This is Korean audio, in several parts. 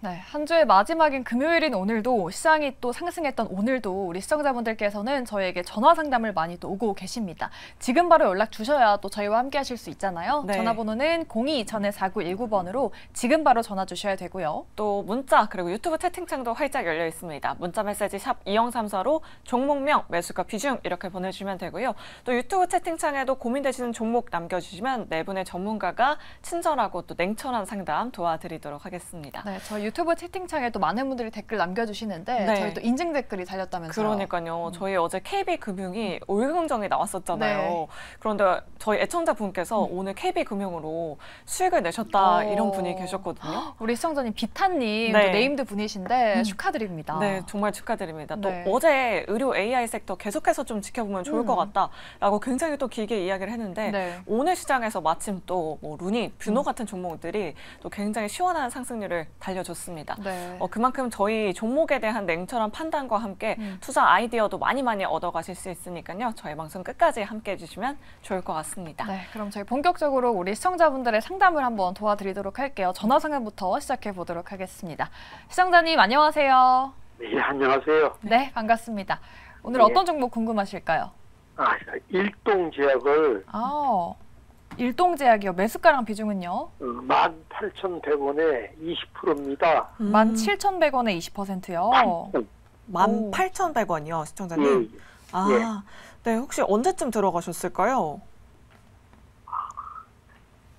네, 한 주의 마지막인 금요일인 오늘도 시장이 또 상승했던 오늘도 우리 시청자분들께서는 저희에게 전화 상담을 많이 또 오고 계십니다. 지금 바로 연락 주셔야 또 저희와 함께 하실 수 있잖아요. 네. 전화번호는 02-2000-4919번으로 지금 바로 전화 주셔야 되고요. 또 문자 그리고 유튜브 채팅창도 활짝 열려 있습니다. 문자 메시지 샵 2034로 종목명, 매수가 비중 이렇게 보내주시면 되고요. 또 유튜브 채팅창에도 고민되시는 종목 남겨주시면 네 분의 전문가가 친절하고 또 냉철한 상담 도와드리도록 하겠습니다. 네, 저희 유튜브 채팅창에 또 많은 분들이 댓글 남겨주시는데 네. 저희 또 인증 댓글이 달렸다면서요. 그러니까요. 저희 어제 KB금융이 올금정이 나왔었잖아요. 네. 그런데 저희 애청자분께서 오늘 KB금융으로 수익을 내셨다 이런 분이 계셨거든요. 우리 시청자님 비타님 네. 또 네임드 분이신데 축하드립니다. 네, 정말 축하드립니다. 네. 또 어제 의료 AI 섹터 계속해서 좀 지켜보면 좋을 것 같다라고 굉장히 또 길게 이야기를 했는데 네. 오늘 시장에서 마침 또 뭐 루닛, 뷰노 같은 종목들이 또 굉장히 시원한 상승률을 달려줬습니다. 네. 그만큼 저희 종목에 대한 냉철한 판단과 함께 투자 아이디어도 많이 얻어가실 수 있으니까요. 저희 방송 끝까지 함께 해주시면 좋을 것 같습니다. 네, 그럼 저희 본격적으로 우리 시청자분들의 상담을 한번 도와드리도록 할게요. 전화 상담부터 시작해 보도록 하겠습니다. 시청자님 안녕하세요. 네, 안녕하세요. 네, 반갑습니다. 오늘 네. 어떤 종목 궁금하실까요? 일동제약을 일동제약이요. 매수가랑 비중은요? 18,100원에 20%입니다. 17,100원에 20%요. 18,100원이요, 시청자님. 네, 혹시 언제쯤 들어가셨을까요?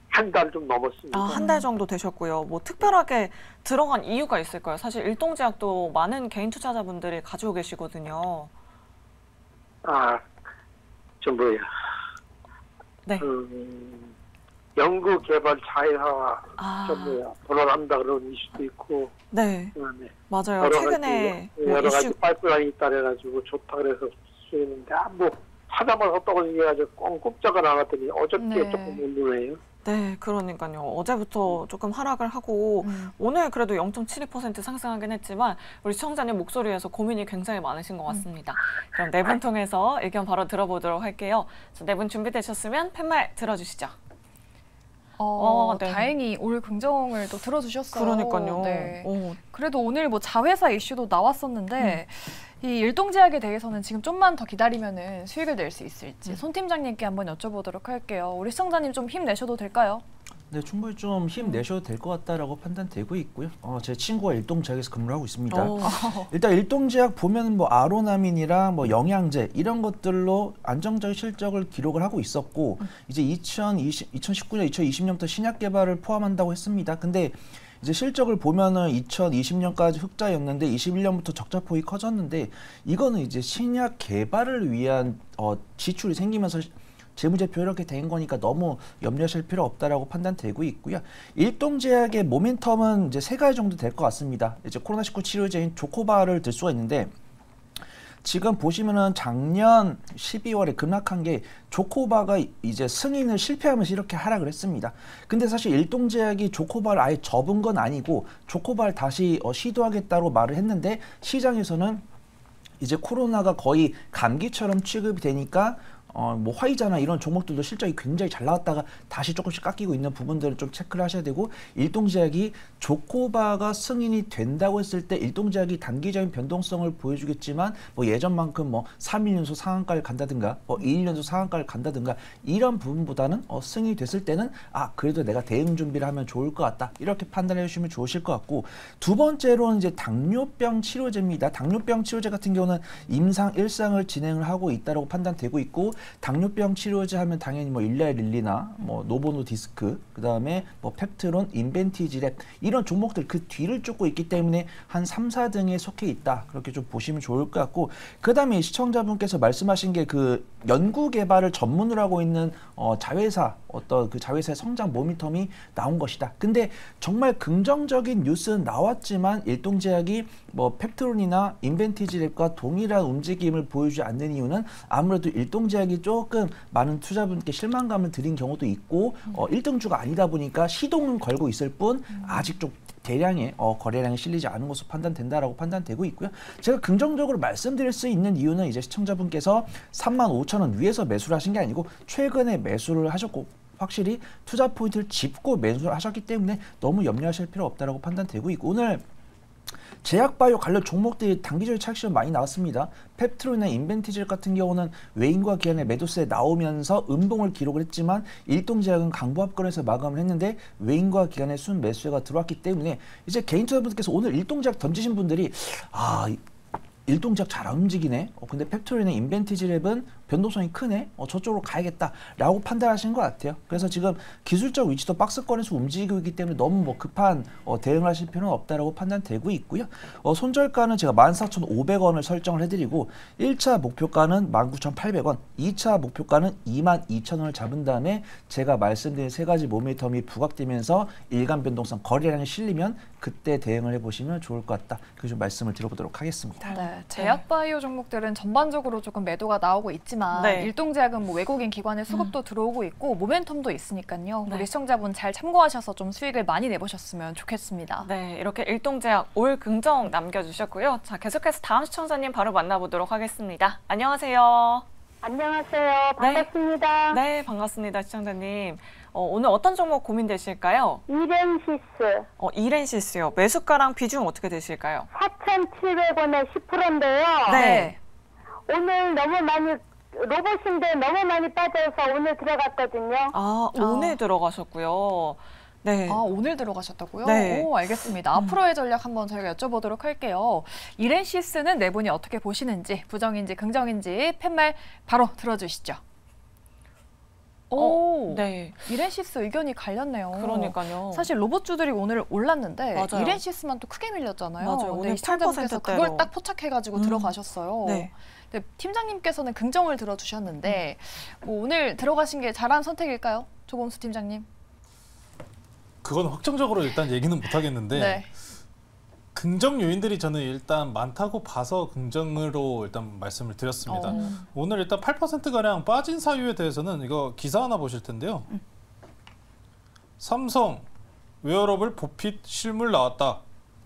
한 달 좀 넘었습니다. 한 달 정도 되셨고요. 뭐 특별하게 들어간 이유가 있을까요? 사실 일동제약도 많은 개인 투자자분들이 가지고 계시거든요. 네. 연구개발 자회사 아. 불안한다 그런 이슈도 있고. 네, 그다음에 맞아요. 여러 최근에 가지, 뭐 여러 가지 이슈 파이프라인이 있다 그래가지고 좋다 그래서 수했는데 찾아봐서 떨어지게 꼼꼼짝을 안 하더니 어저께 네. 조금 운동해요. 네, 그러니까요. 어제부터 조금 하락을 하고 오늘 그래도 0.72% 상승하긴 했지만 우리 시청자님 목소리에서 고민이 굉장히 많으신 것 같습니다. 그럼 네 분 통해서 의견 바로 들어보도록 할게요. 네 분 준비되셨으면 팻말 들어주시죠. 네. 다행히 올 긍정을 또 들어주셨어요. 그러니까요. 네. 그래도 오늘 뭐 자회사 이슈도 나왔었는데 이 일동제약에 대해서는 지금 좀만 더 기다리면은 수익을 낼 수 있을지 손 팀장님께 한번 여쭤보도록 할게요. 우리 시청자님 좀 힘내셔도 될까요? 네, 충분히 좀 힘내셔도 될 것 같다라고 판단되고 있고요. 제 친구가 일동제약에서 근무를 하고 있습니다. 일단 일동제약 보면 뭐 아로나민이랑 뭐 영양제 이런 것들로 안정적인 실적을 기록을 하고 있었고 이제 2019년, 2020년부터 신약 개발을 포함한다고 했습니다. 근데 이제 실적을 보면은 2020년까지 흑자였는데 21년부터 적자 폭이 커졌는데 이거는 이제 신약 개발을 위한 지출이 생기면서 재무제표 이렇게 된 거니까 너무 염려하실 필요 없다라고 판단되고 있고요. 일동제약의 모멘텀은 이제 세 가지 정도 될 것 같습니다. 이제 코로나19 치료제인 조코바를 들 수가 있는데 지금 보시면은 작년 12월에 급락한 게 조코바가 이제 승인을 실패하면서 이렇게 하락을 했습니다. 근데 사실 일동제약이 조코바를 아예 접은 건 아니고 조코바를 다시 시도하겠다고 말을 했는데 시장에서는 이제 코로나가 거의 감기처럼 취급이 되니까 뭐 화이자나 이런 종목들도 실적이 굉장히 잘 나왔다가 다시 조금씩 깎이고 있는 부분들을 좀 체크를 하셔야 되고 일동제약이 조코바가 승인이 된다고 했을 때 일동제약이 단기적인 변동성을 보여주겠지만 뭐 예전만큼 뭐 3일 연속 상한가를 간다든가 2일 연속 상한가를 간다든가 이런 부분보다는 승인이 됐을 때는 그래도 내가 대응 준비를 하면 좋을 것 같다 이렇게 판단해 주시면 좋으실 것 같고 두 번째로는 이제 당뇨병 치료제입니다. 당뇨병 치료제 같은 경우는 임상 1상을 진행을 하고 있다고 판단되고 있고 당뇨병 치료제 하면 당연히 뭐 일라릴리나 뭐 노보노디스크 그다음에 뭐 펩트론, 인벤티지랩 이런 종목들 그 뒤를 쫓고 있기 때문에 한 3, 4등에 속해 있다. 그렇게 좀 보시면 좋을 것 같고 그다음에 시청자분께서 말씀하신 게 그 연구 개발을 전문으로 하고 있는 자회사 그 자회사의 성장 모멘텀이 나온 것이다. 근데 정말 긍정적인 뉴스는 나왔지만 일동제약이 뭐 펩트론이나 인벤티지랩과 동일한 움직임을 보여주지 않는 이유는 아무래도 일동제약이 조금 많은 투자분께 실망감을 드린 경우도 있고 1등주가 아니다 보니까 시동은 걸고 있을 뿐 아직 좀 대량의 거래량이 실리지 않은 것으로 판단된다라고 판단되고 있고요. 제가 긍정적으로 말씀드릴 수 있는 이유는 이제 시청자분께서 35,000원 위에서 매수를 하신 게 아니고 최근에 매수를 하셨고 확실히 투자 포인트를 짚고 매수를 하셨기 때문에 너무 염려하실 필요 없다라고 판단되고 있고 오늘 제약바이오 관련 종목들이 단기적인 차익 실현 많이 나왔습니다. 펩트론이나 인벤티질 같은 경우는 외인과 기관의 매도세에 나오면서 음봉을 기록을 했지만 일동제약은 강보합권에서 마감을 했는데 외인과 기관의 순 매수세가 들어왔기 때문에 이제 개인 투자분들께서 오늘 일동제약 던지신 분들이 일동제약 잘 안 움직이네. 근데 펩토린의 인벤티지랩은 변동성이 크네. 저쪽으로 가야겠다라고 판단하신 것 같아요. 그래서 지금 기술적 위치도 박스권에서 움직이고 있기 때문에 너무 뭐 급한 대응을 하실 필요는 없다라고 판단되고 있고요. 손절가는 제가 14,500원을 설정을 해드리고 1차 목표가는 19,800원, 2차 목표가는 22,000원을 잡은 다음에 제가 말씀드린 세 가지 모멘텀이 부각되면서 일간 변동성 거래량이 실리면 그때 대응을 해보시면 좋을 것 같다. 그래서 말씀을 드려보도록 하겠습니다. 네, 제약바이오 종목들은 전반적으로 조금 매도가 나오고 있지만 네. 일동제약은 뭐 외국인 기관의 수급도 들어오고 있고 모멘텀도 있으니까요. 네. 우리 시청자분 잘 참고하셔서 좀 수익을 많이 내보셨으면 좋겠습니다. 네, 이렇게 일동제약 올 긍정 남겨주셨고요. 자, 계속해서 다음 시청자님 바로 만나보도록 하겠습니다. 안녕하세요. 안녕하세요. 반갑습니다. 네, 반갑습니다, 시청자님. 오늘 어떤 종목 고민되실까요? 이렌시스 이렌시스요. 매수가랑 비중 어떻게 되실까요? 4,700원에 10%인데요. 네. 오늘 너무 많이 로봇인데 너무 많이 빠져서 오늘 들어갔거든요. 오늘 들어가셨고요. 네. 오늘 들어가셨다고요? 네. 오, 알겠습니다. 앞으로의 전략 한번 저희가 여쭤보도록 할게요. 이렌시스는 네 분이 어떻게 보시는지, 부정인지 긍정인지 팻말 바로 들어주시죠. 오, 네. 이렌시스 의견이 갈렸네요. 그러니까요. 사실 로봇주들이 오늘 올랐는데 맞아요. 이렌시스만 또 크게 밀렸잖아요. 맞아요. 오늘 시청자분께서 8% 대로. 그걸 딱 포착해가지고 들어가셨어요. 네. 근데 팀장님께서는 긍정을 들어주셨는데 뭐 오늘 들어가신 게 잘한 선택일까요? 조범수 팀장님. 그건 확정적으로 일단 얘기는 못 하겠는데 네. 긍정 요인들이 저는 일단 많다고 봐서 긍정으로 일단 말씀을 드렸습니다. 오늘 일단 8%가량 빠진 사유에 대해서는 이거 기사 하나 보실 텐데요. 삼성 웨어러블 보핏 실물 나왔다.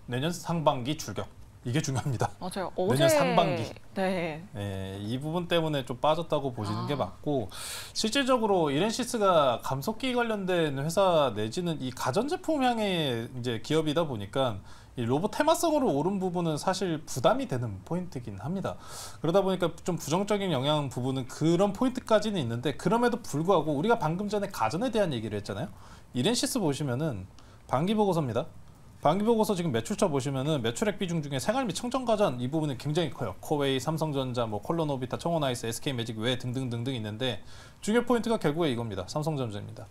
내년 상반기 출격. 이게 중요합니다. 맞아요. 내년 상반기. 네. 네, 이 부분 때문에 좀 빠졌다고 보시는 게 맞고 실질적으로 이렌시스가 감속기 관련된 회사 내지는 이 가전제품 향의 이제 기업이다 보니까 이 로봇 테마성으로 오른 부분은 사실 부담이 되는 포인트긴 합니다. 그러다 보니까 좀 부정적인 영향 부분은 그런 포인트까지는 있는데 그럼에도 불구하고 우리가 방금 전에 가전에 대한 얘기를 했잖아요. 이렌시스 보시면은 반기 보고서입니다. 반기보고서 지금 매출처 보시면은 매출액 비중 중에 생활 및 청정가전 이 부분은 굉장히 커요. 코웨이, 삼성전자, 뭐 콜로노비타, 청원아이스, SK매직 외 등등등등 있는데 중요 포인트가 결국에 이겁니다. 삼성전자입니다.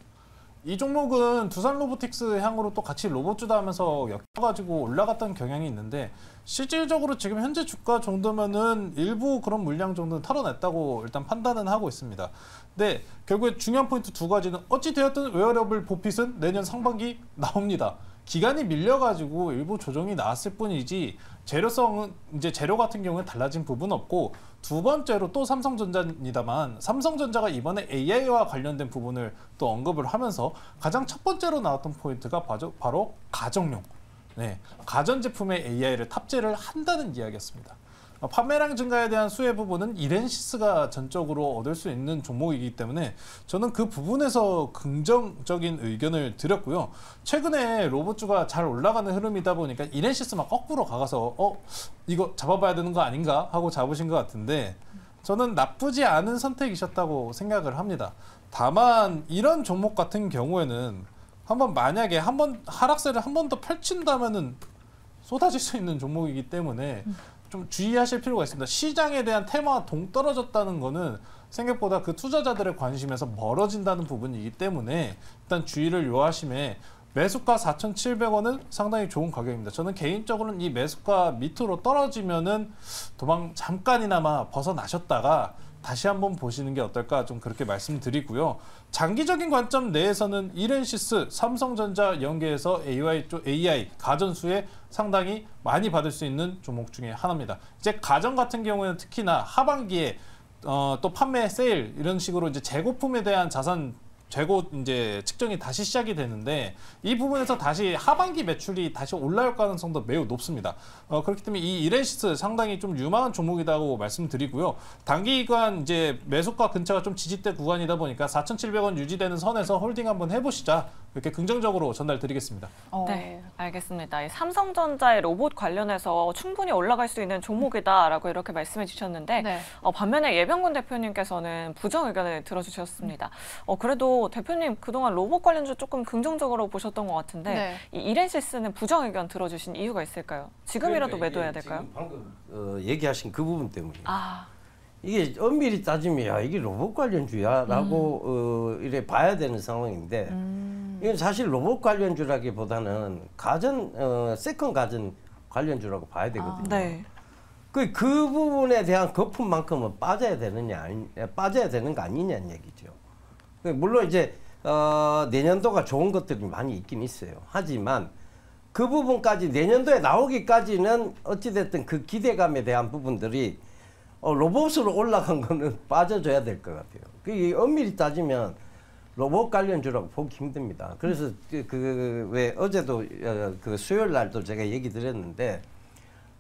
이 종목은 두산 로보틱스 향으로 또 같이 로봇주다 하면서 엮여가지고 올라갔던 경향이 있는데 실질적으로 지금 현재 주가 정도면은 일부 그런 물량 정도는 털어냈다고 일단 판단은 하고 있습니다. 근데 결국에 중요한 포인트 두 가지는 어찌 되었든 웨어러블 보핏은 내년 상반기 나옵니다. 기간이 밀려가지고 일부 조정이 나왔을 뿐이지 재료성은 이제 재료 같은 경우는 달라진 부분은 없고 두 번째로 또 삼성전자입니다만 삼성전자가 이번에 AI와 관련된 부분을 또 언급을 하면서 가장 첫 번째로 나왔던 포인트가 바로 가정용, 가전제품에 AI를 탑재를 한다는 이야기였습니다. 판매량 증가에 대한 수혜 부분은 이렌시스가 전적으로 얻을 수 있는 종목이기 때문에 저는 그 부분에서 긍정적인 의견을 드렸고요. 최근에 로봇주가 잘 올라가는 흐름이다 보니까 이렌시스만 거꾸로 가서 이거 잡아봐야 되는 거 아닌가 하고 잡으신 것 같은데 저는 나쁘지 않은 선택이셨다고 생각을 합니다. 다만 이런 종목 같은 경우에는 만약에 하락세를 한 번 더 펼친다면은 쏟아질 수 있는 종목이기 때문에 좀 주의하실 필요가 있습니다. 시장에 대한 테마가 동떨어졌다는 거는 생각보다 그 투자자들의 관심에서 멀어진다는 부분이기 때문에 일단 주의를 요하심에 매수가 4,700원은 상당히 좋은 가격입니다. 저는 개인적으로는 이 매수가 밑으로 떨어지면은 도망 잠깐이나마 벗어나셨다가 다시 한번 보시는 게 어떨까 좀 그렇게 말씀드리고요. 장기적인 관점 내에서는 이렌시스, 삼성전자 연계해서 AI 가전수에 상당히 많이 받을 수 있는 종목 중에 하나입니다. 이제 가전 같은 경우에는 특히나 하반기에 또 판매 세일 이런 식으로 이제 재고품에 대한 자산 재고 이제 측정이 다시 시작이 되는데 이 부분에서 다시 하반기 매출이 다시 올라올 가능성도 매우 높습니다. 그렇기 때문에 이 이렌시스 상당히 좀 유망한 종목이라고 말씀드리고요. 단기간 이제 매수가 근처가 좀 지지대 구간이다 보니까 4,700원 유지되는 선에서 홀딩 한번 해보시자 이렇게 긍정적으로 전달드리겠습니다. 네, 알겠습니다. 이 삼성전자의 로봇 관련해서 충분히 올라갈 수 있는 종목이다라고 이렇게 말씀해 주셨는데 네. 반면에 예병군 대표님께서는 부정 의견을 들어주셨습니다. 그래도 대표님 그동안 로봇 관련주 조금 긍정적으로 보셨던 것 같은데 네. 이 이렌시스는 부정 의견 들어주신 이유가 있을까요? 지금이라도 매도해야 될까요? 지금 방금 얘기하신 그 부분 때문에 아, 이게 엄밀히 따지면 야 이게 로봇 관련주야라고 이래 봐야 되는 상황인데 이건 사실 로봇 관련주라기보다는 세컨 가전 관련주라고 봐야 되거든요. 네. 그 부분에 대한 거품만큼은 빠져야 되는 거 아니냐는 얘기죠. 물론 이제 내년도가 좋은 것들이 많이 있긴 있어요. 하지만 그 부분까지 내년도에 나오기까지는 어찌됐든 그 기대감에 대한 부분들이 로봇으로 올라간 거는 빠져줘야 될 것 같아요. 그게 엄밀히 따지면 로봇 관련주라고 보기 힘듭니다. 그래서 왜 어제도 그 수요일 날도 제가 얘기 드렸는데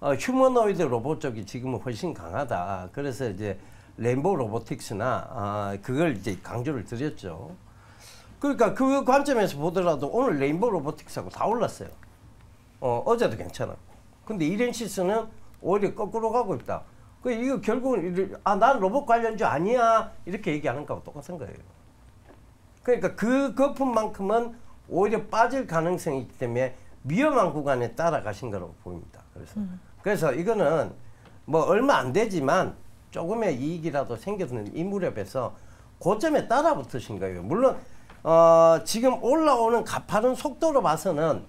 휴머노이드 로봇 쪽이 지금은 훨씬 강하다. 그래서 이제 레인보우 로보틱스나 그걸 이제 강조를 드렸죠. 그러니까 그 관점에서 보더라도 오늘 레인보우 로보틱스하고 다 올랐어요. 어제도 괜찮았고. 근데 이렌시스는 오히려 거꾸로 가고 있다. 이거 결국은 난 로봇 관련주 아니야 이렇게 얘기하는 거하고 똑같은 거예요. 그러니까 그 거품만큼은 오히려 빠질 가능성이 있기 때문에 위험한 구간에 따라가신 거라고 보입니다. 그래서 이거는 뭐 얼마 안 되지만 조금의 이익이라도 생겼는 이 무렵에서 고점에 따라 붙으신 거예요. 물론 지금 올라오는 가파른 속도로 봐서는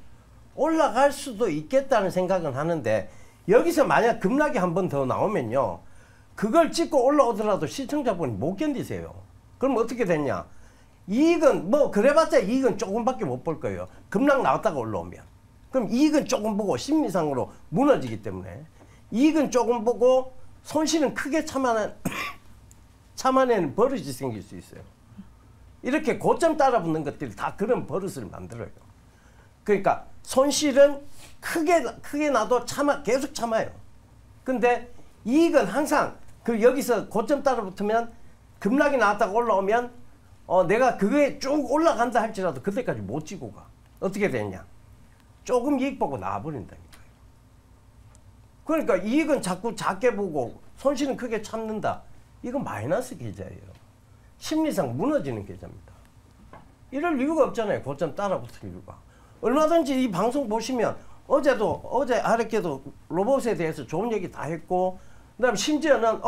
올라갈 수도 있겠다는 생각은 하는데 여기서 만약 급락이 한 번 더 나오면요. 그걸 찍고 올라오더라도 시청자분이 못 견디세요. 그럼 어떻게 됐냐. 이익은 뭐 그래봤자 이익은 조금밖에 못 볼 거예요. 급락 나왔다가 올라오면. 그럼 이익은 조금 보고 심리상으로 무너지기 때문에 이익은 조금 보고 손실은 크게 참아내는 버릇이 생길 수 있어요. 이렇게 고점 따라 붙는 것들이 다 그런 버릇을 만들어요. 그러니까 손실은 크게 나도 계속 참아요. 근데 이익은 항상 여기서 고점 따라 붙으면 급락이 나왔다가 올라오면 내가 그게 쭉 올라간다 할지라도 그때까지 못 지고 가. 어떻게 되냐? 조금 이익 보고 나와버린다니까요. 그러니까 이익은 자꾸 작게 보고 손실은 크게 참는다. 이건 마이너스 계좌예요. 심리상 무너지는 계좌입니다. 이럴 이유가 없잖아요. 고점 따라 붙을 이유가. 얼마든지 이 방송 보시면 어제 아랫게도 로봇에 대해서 좋은 얘기 다 했고 그다음에 심지어는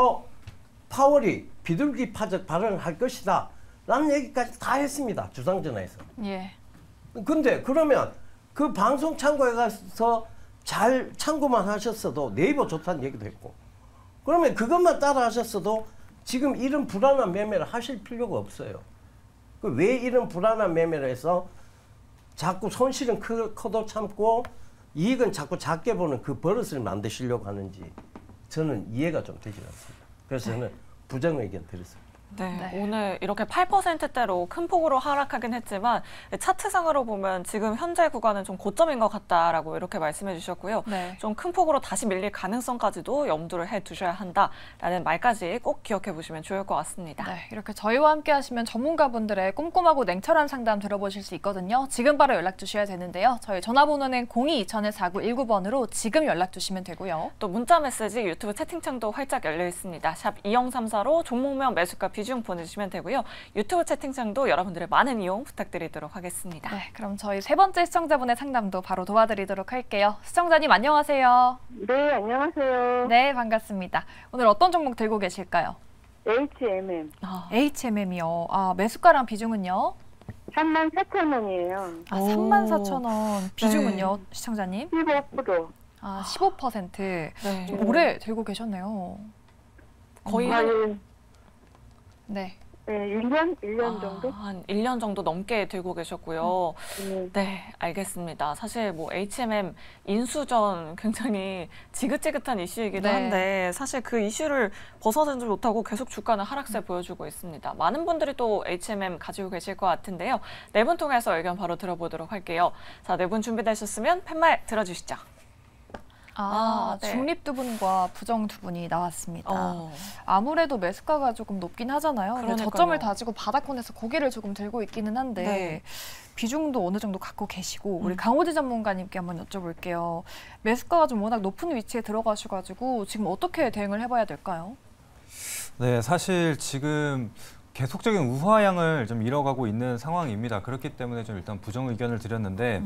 파월이 비둘기 파적 발언을 할 것이다 라는 얘기까지 다 했습니다. 주상전화에서. 예. 근데 그러면 그 방송 참고해 가서 잘 참고만 하셨어도 네이버 좋다는 얘기도 했고 그러면 그것만 따라 하셨어도 지금 이런 불안한 매매를 하실 필요가 없어요. 왜 이런 불안한 매매를 해서 자꾸 손실은 커도 참고 이익은 자꾸 작게 보는 그 버릇을 만드시려고 하는지 저는 이해가 좀 되지 않습니다. 그래서 저는 부정 의견 드렸습니다. 네, 오늘 이렇게 8%대로 큰 폭으로 하락하긴 했지만 차트상으로 보면 지금 현재 구간은 좀 고점인 것 같다라고 이렇게 말씀해 주셨고요. 네. 좀 큰 폭으로 다시 밀릴 가능성까지도 염두를 해두셔야 한다라는 말까지 꼭 기억해 보시면 좋을 것 같습니다. 네, 이렇게 저희와 함께 하시면 전문가분들의 꼼꼼하고 냉철한 상담 들어보실 수 있거든요. 지금 바로 연락 주셔야 되는데요. 저희 전화번호는 02-2000-4919번으로 지금 연락 주시면 되고요. 또 문자 메시지 유튜브 채팅창도 활짝 열려 있습니다. 샵 2034로 종목명 매수가 비중 보내주시면 되고요. 유튜브 채팅창도 여러분들의 많은 이용 부탁드리도록 하겠습니다. 네, 그럼 저희 세 번째 시청자분의 상담도 바로 도와드리도록 할게요. 시청자님 안녕하세요. 네, 안녕하세요. 네, 반갑습니다. 오늘 어떤 종목 들고 계실까요? HMM. HMM이요. 매수가랑 비중은요? 34,000원이에요. 34,000원. 비중은요, 시청자님? 15%. 15%. 네. 좀 오래 들고 계셨네요. 거의 아니, 네. 네, 1년 정도? 한 1년 정도 넘게 들고 계셨고요. 네, 알겠습니다. 사실 뭐 HMM 인수전 굉장히 지긋지긋한 이슈이기도 네. 한데 사실 그 이슈를 벗어나지 못하고 계속 주가는 하락세 보여주고 있습니다. 많은 분들이 또 HMM 가지고 계실 것 같은데요. 네 분 통해서 의견 바로 들어보도록 할게요. 자, 네 분 준비되셨으면 팻말 들어주시죠. 네. 중립 두 분과 부정 두 분이 나왔습니다. 아무래도 매수가가 조금 높긴 하잖아요. 근데 그러니까요. 저점을 다지고 바닥권에서 고개를 조금 들고 있기는 한데 네. 비중도 어느 정도 갖고 계시고 우리 강호지 전문가님께 한번 여쭤볼게요. 매수가가 좀 워낙 높은 위치에 들어가셔가지고 지금 어떻게 대응을 해봐야 될까요? 네, 사실 지금 계속적인 우하향을 좀 이뤄가고 있는 상황입니다. 그렇기 때문에 좀 일단 부정 의견을 드렸는데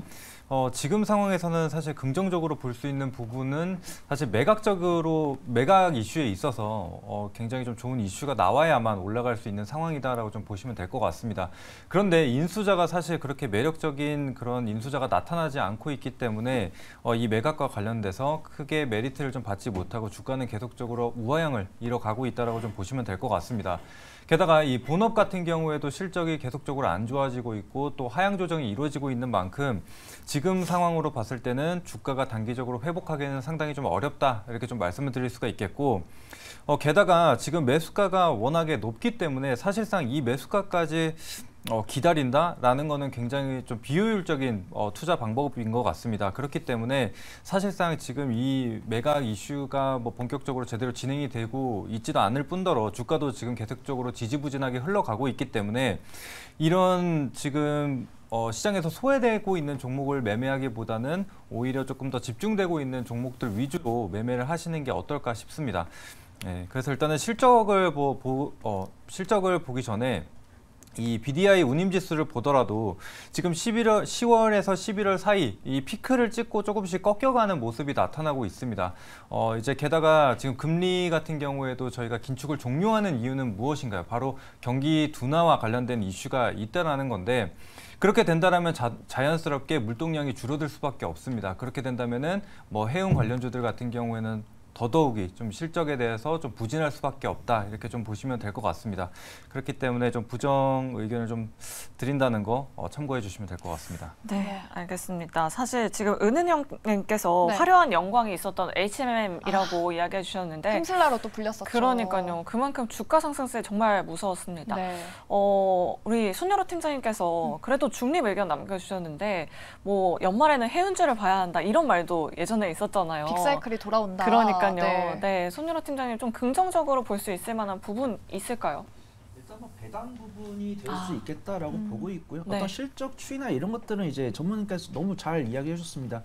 지금 상황에서는 사실 긍정적으로 볼 수 있는 부분은 사실 매각 이슈에 있어서 굉장히 좀 좋은 이슈가 나와야만 올라갈 수 있는 상황이다라고 좀 보시면 될 것 같습니다. 그런데 인수자가 사실 그렇게 매력적인 그런 인수자가 나타나지 않고 있기 때문에 이 매각과 관련돼서 크게 메리트를 좀 받지 못하고 주가는 계속적으로 우하향을 이뤄가고 있다라고 좀 보시면 될 것 같습니다. 게다가 이 본업 같은 경우에도 실적이 계속적으로 안 좋아지고 있고 또 하향 조정이 이루어지고 있는 만큼 지금 상황으로 봤을 때는 주가가 단기적으로 회복하기는 상당히 좀 어렵다 이렇게 좀 말씀을 드릴 수가 있겠고 게다가 지금 매수가가 워낙에 높기 때문에 사실상 이 매수가까지 기다린다라는 거는 굉장히 좀 비효율적인 투자 방법인 것 같습니다. 그렇기 때문에 사실상 지금 이 매각 이슈가 뭐 본격적으로 제대로 진행이 되고 있지도 않을 뿐더러 주가도 지금 계속적으로 지지부진하게 흘러가고 있기 때문에 이런 지금 시장에서 소외되고 있는 종목을 매매하기보다는 오히려 조금 더 집중되고 있는 종목들 위주로 매매를 하시는 게 어떨까 싶습니다. 네, 그래서 일단은 실적을 보기 전에 이 BDI 운임지수를 보더라도 지금 10월에서 11월 사이 이 피크를 찍고 조금씩 꺾여가는 모습이 나타나고 있습니다. 이제 게다가 지금 금리 같은 경우에도 저희가 긴축을 종료하는 이유는 무엇인가요? 바로 경기 둔화와 관련된 이슈가 있다라는 건데 그렇게 된다라면 자연스럽게 물동량이 줄어들 수밖에 없습니다. 그렇게 된다면은 뭐 해운 관련주들 같은 경우에는 더더욱이 좀 실적에 대해서 좀 부진할 수밖에 없다 이렇게 좀 보시면 될 것 같습니다. 그렇기 때문에 좀 부정 의견을 좀 드린다는 거 참고해 주시면 될 것 같습니다. 네, 알겠습니다. 사실 지금 은은영님께서 네. 화려한 영광이 있었던 HMM이라고 이야기해 주셨는데 템슬라로 또 불렸었죠. 그러니까요. 그만큼 주가 상승세 정말 무서웠습니다. 네. 우리 손여로 팀장님께서 그래도 중립 의견 남겨주셨는데 뭐 연말에는 해운주를 봐야 한다 이런 말도 예전에 있었잖아요. 빅사이클이 돌아온다. 그러니까요. 네. 네, 손여로 팀장님 좀 긍정적으로 볼 수 있을 만한 부분 있을까요? 일단 뭐 배당 부분이 될 수 있겠다라고 보고 있고요. 네. 어떤 실적 추이나 이런 것들은 이제 전문가께서 너무 잘 이야기해 주셨습니다.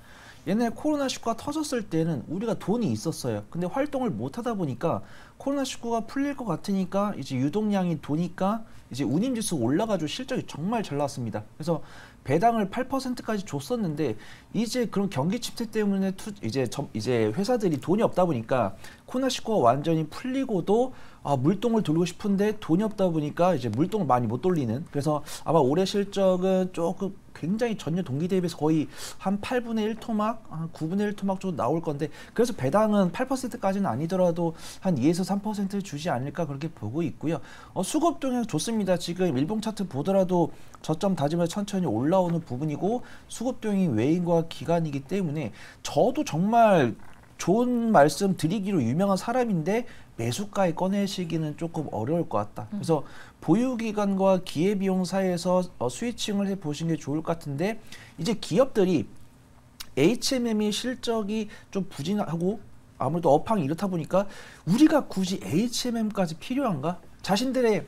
옛날에 코로나19가 터졌을 때는 우리가 돈이 있었어요. 근데 활동을 못 하다 보니까 코로나19가 풀릴 것 같으니까 이제 유동량이 도니까 이제 운임지수 올라가지고 실적이 정말 잘 나왔습니다. 그래서 배당을 8%까지 줬었는데 이제 그런 경기 침체 때문에 이제 회사들이 돈이 없다 보니까 코로나19가 완전히 풀리고도 물동을 돌리고 싶은데 돈이 없다 보니까 이제 물동을 많이 못 돌리는, 그래서 아마 올해 실적은 조금 굉장히 전년 동기 대비해서 거의 한 8분의 1 토막, 한 9분의 1 토막 정도 나올 건데, 그래서 배당은 8%까지는 아니더라도 한 2에서 3% 주지 않을까 그렇게 보고 있고요. 수급 동향 좋습니다. 지금 일봉 차트 보더라도 저점 다지면서 천천히 올라오는 부분이고 수급 동향이 외인과 기관이기 때문에 저도 정말 좋은 말씀 드리기로 유명한 사람인데 매수가에 꺼내시기는 조금 어려울 것 같다. 그래서 보유기관과 기회비용 사이에서 스위칭을 해보시는 게 좋을 것 같은데, 이제 기업들이 HMM이 실적이 좀 부진하고 아무래도 업황이 이렇다 보니까 우리가 굳이 HMM까지 필요한가? 자신들의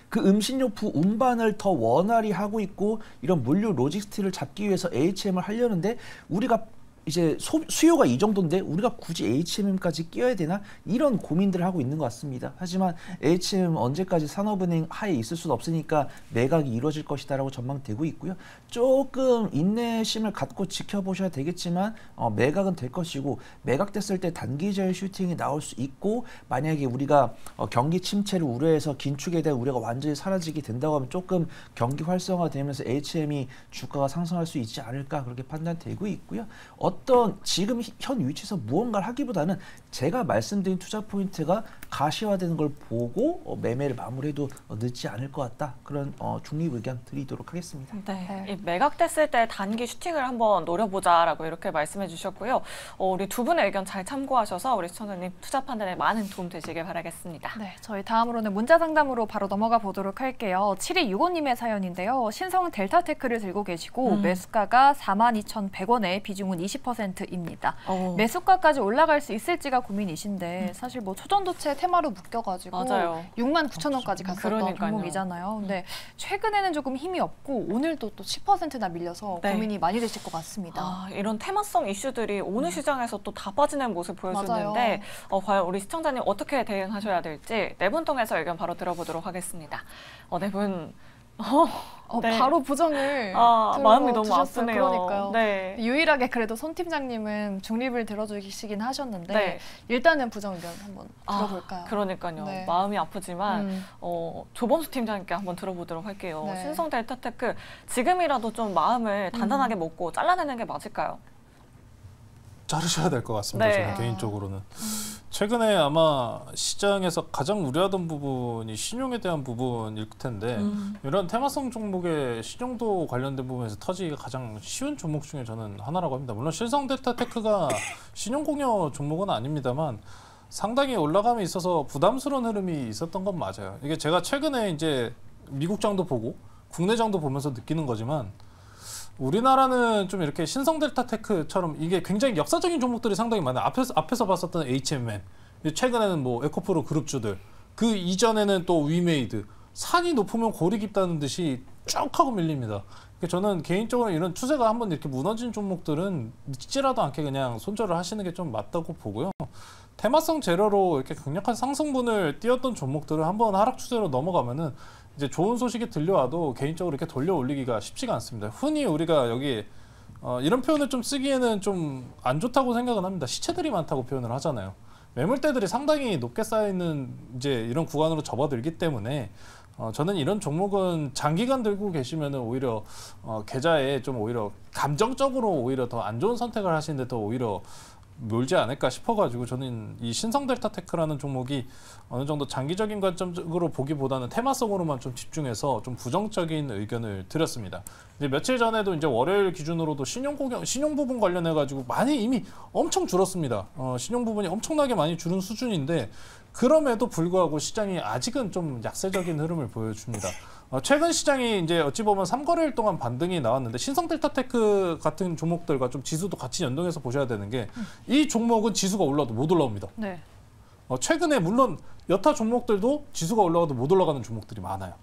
그 음식료품 운반을 더 원활히 하고 있고 이런 물류 로지스틱을 잡기 위해서 HM을 하려는데 우리가 이제 수요가 이 정도인데 우리가 굳이 HMM까지 끼워야 되나? 이런 고민들을 하고 있는 것 같습니다. 하지만 HMM 언제까지 산업은행 하에 있을 수는 없으니까 매각이 이루어질 것이다라고 전망되고 있고요. 조금 인내심을 갖고 지켜보셔야 되겠지만 매각은 될 것이고, 매각됐을 때 단기적 슈팅이 나올 수 있고, 만약에 우리가 경기 침체를 우려해서 긴축에 대한 우려가 완전히 사라지게 된다고 하면 조금 경기 활성화되면서 HM이 주가가 상승할 수 있지 않을까 그렇게 판단되고 있고요. 어떤 지금 현 위치에서 무언가를 하기보다는 제가 말씀드린 투자 포인트가 가시화되는 걸 보고 매매를 마무리해도 늦지 않을 것 같다. 그런 중립 의견 드리도록 하겠습니다. 네. 이 매각됐을 때 단기 슈팅을 한번 노려보자라고 이렇게 말씀해 주셨고요. 우리 두 분의 의견 잘 참고하셔서 우리 시청자님 투자 판단에 많은 도움 되시길 바라겠습니다. 네, 저희 다음으로는 문자 상담으로 바로 넘어가 보도록 할게요. 7265님의 사연인데요. 신성 델타테크를 들고 계시고 매수가가 42,100원에 비중은 20%입니다. 매수가까지 올라갈 수 있을지가 고민이신데 사실 뭐 초전도체 테마로 묶여가지고 맞아요. 69,000원까지 갔었던 그러니까요. 종목이잖아요. 근데 최근에는 조금 힘이 없고 오늘도 또 10%나 밀려서 네. 고민이 많이 되실 것 같습니다. 이런 테마성 이슈들이 오늘 시장에서 또 다 빠지는 모습 보여줬는데 과연 우리 시청자님 어떻게 대응하셔야 될지 네 분 통해서 의견 바로 들어보도록 하겠습니다. 네 분. 네. 바로 부정을 마음이 너무 들어주셨어요. 아프네요. 그러니까요. 네. 유일하게 그래도 손 팀장님은 중립을 들어주시긴 하셨는데 네. 일단은 부정 의견 한번 들어볼까요? 그러니까요. 네. 마음이 아프지만 조범수 팀장님께 한번 들어보도록 할게요. 네. 신성 델타테크 지금이라도 좀 마음을 단단하게 먹고 잘라내는 게 맞을까요? 자르셔야 될 것 같습니다. 네. 저는 개인적으로는. 최근에 아마 시장에서 가장 우려하던 부분이 신용에 대한 부분일 텐데 이런 테마성 종목의 신용도 관련된 부분에서 터지기가 가장 쉬운 종목 중에 저는 하나라고 합니다. 물론 신성델타테크가 신용공여 종목은 아닙니다만 상당히 올라감에 있어서 부담스러운 흐름이 있었던 건 맞아요. 이게 제가 최근에 이제 미국장도 보고 국내장도 보면서 느끼는 거지만 우리나라는 좀 이렇게 신성델타테크처럼 이게 굉장히 역사적인 종목들이 상당히 많아요. 앞에서 봤었던 HMM, 최근에는 뭐 에코프로 그룹주들, 그 이전에는 또 위메이드, 산이 높으면 골이 깊다는 듯이 쭉 하고 밀립니다. 저는 개인적으로 이런 추세가 한번 이렇게 무너진 종목들은 늦지라도 않게 그냥 손절을 하시는 게 좀 맞다고 보고요. 테마성 재료로 이렇게 강력한 상승분을 띄웠던 종목들을 한번 하락 추세로 넘어가면은 이제 좋은 소식이 들려와도 개인적으로 이렇게 돌려 올리기가 쉽지가 않습니다. 흔히 우리가 여기 이런 표현을 좀 쓰기에는 좀 안 좋다고 생각은 합니다. 시체들이 많다고 표현을 하잖아요. 매물대들이 상당히 높게 쌓여있는 이제 이런 구간으로 접어들기 때문에 저는 이런 종목은 장기간 들고 계시면은 오히려 계좌에 좀 오히려 감정적으로 오히려 더 안 좋은 선택을 하시는데 더 오히려 몰지 않을까 싶어가지고 저는 이 신성델타테크라는 종목이 어느 정도 장기적인 관점으로 보기보다는 테마성으로만 좀 집중해서 좀 부정적인 의견을 드렸습니다. 이제 며칠 전에도 이제 월요일 기준으로도 신용 부분 관련해가지고 많이 이미 엄청 줄었습니다. 신용 부분이 엄청나게 많이 줄은 수준인데 그럼에도 불구하고 시장이 아직은 좀 약세적인 흐름을 보여줍니다. 최근 시장이 이제 어찌 보면 3거래일 동안 반등이 나왔는데 신성델타테크 같은 종목들과 좀 지수도 같이 연동해서 보셔야 되는 게 이 종목은 지수가 올라도 못 올라옵니다. 네. 최근에 물론 여타 종목들도 지수가 올라가도 못 올라가는 종목들이 많아요.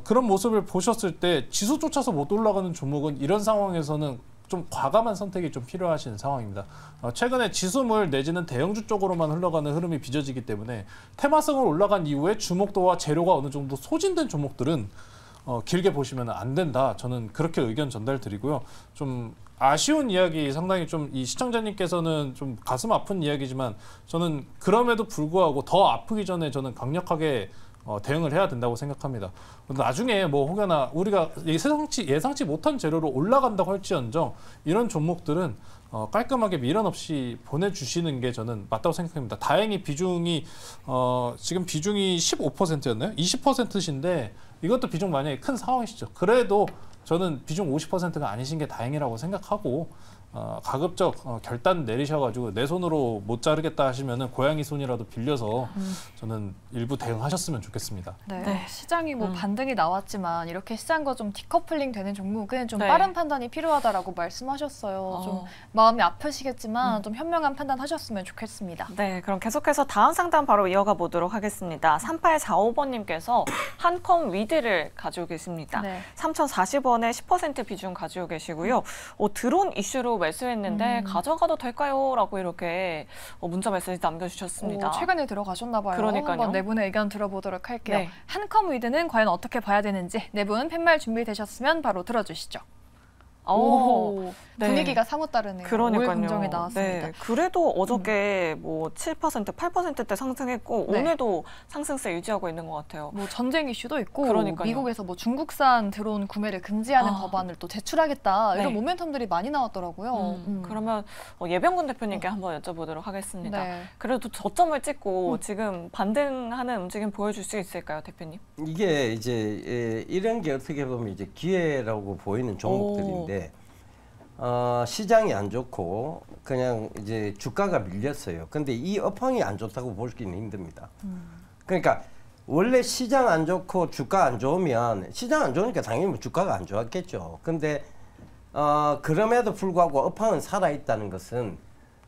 그런 모습을 보셨을 때 지수 쫓아서 못 올라가는 종목은 이런 상황에서는 좀 과감한 선택이 좀 필요하신 상황입니다. 최근에 지수물 내지는 대형주 쪽으로만 흘러가는 흐름이 빚어지기 때문에 테마성을 올라간 이후에 주목도와 재료가 어느 정도 소진된 종목들은 길게 보시면 안 된다. 저는 그렇게 의견 전달 드리고요. 좀 아쉬운 이야기 상당히 좀 이 시청자님께서는 좀 가슴 아픈 이야기지만 저는 그럼에도 불구하고 더 아프기 전에 저는 강력하게 대응을 해야 된다고 생각합니다. 나중에 뭐 혹여나 우리가 예상치 못한 재료로 올라간다고 할지언정 이런 종목들은 깔끔하게 미련 없이 보내주시는 게 저는 맞다고 생각합니다. 다행히 비중이 지금 비중이 15%였나요? 20%신데 이것도 비중 만약에 큰 상황이시죠. 그래도 저는 비중 50%가 아니신 게 다행이라고 생각하고 가급적 결단 내리셔가지고 내 손으로 못 자르겠다 하시면은 고양이 손이라도 빌려서 저는 일부 대응하셨으면 좋겠습니다. 네. 시장이 뭐 반등이 나왔지만 이렇게 시장과 좀 디커플링 되는 종목은 좀 네. 빠른 판단이 필요하다라고 말씀하셨어요. 좀 마음이 아프시겠지만 좀 현명한 판단하셨으면 좋겠습니다. 네, 그럼 계속해서 다음 상담 바로 이어가 보도록 하겠습니다. 3845번님께서 한컴 위드를 가지고 계십니다. 네. 3,040원에 10% 비중 가지고 계시고요. 드론 이슈로 매수했는데 가져가도 될까요? 라고 이렇게 문자 메시지 남겨주셨습니다. 최근에 들어가셨나 봐요. 그러니까요. 한번 네 분의 의견 들어보도록 할게요. 네. 한컴 위드는 과연 어떻게 봐야 되는지 네 분 팻말 준비되셨으면 바로 들어주시죠. 오, 네. 분위기가 사뭇 다르네요. 그러니까요. 5일 긍정에 나왔습니다. 네, 그래도 어저께 뭐 7%, 8%대 상승했고 네. 오늘도 상승세 유지하고 있는 것 같아요. 뭐 전쟁 이슈도 있고 그러니까요. 미국에서 뭐 중국산 드론 구매를 금지하는 법안을 또 제출하겠다 이런 네. 모멘텀들이 많이 나왔더라고요. 그러면 예병군 대표님께 한번 여쭤보도록 하겠습니다. 네. 그래도 저점을 찍고 지금 반등하는 움직임 보여줄 수 있을까요, 대표님? 이게 이제 이런 게 어떻게 보면 이제 기회라고 보이는 종목들인데 시장이 안 좋고 그냥 이제 주가가 밀렸어요. 근데 이 업황이 안 좋다고 보기는 힘듭니다. 그러니까 원래 시장 안 좋고 주가 안 좋으면 시장 안 좋으니까 당연히 주가가 안 좋았겠죠. 근데 그럼에도 불구하고 업황은 살아있다는 것은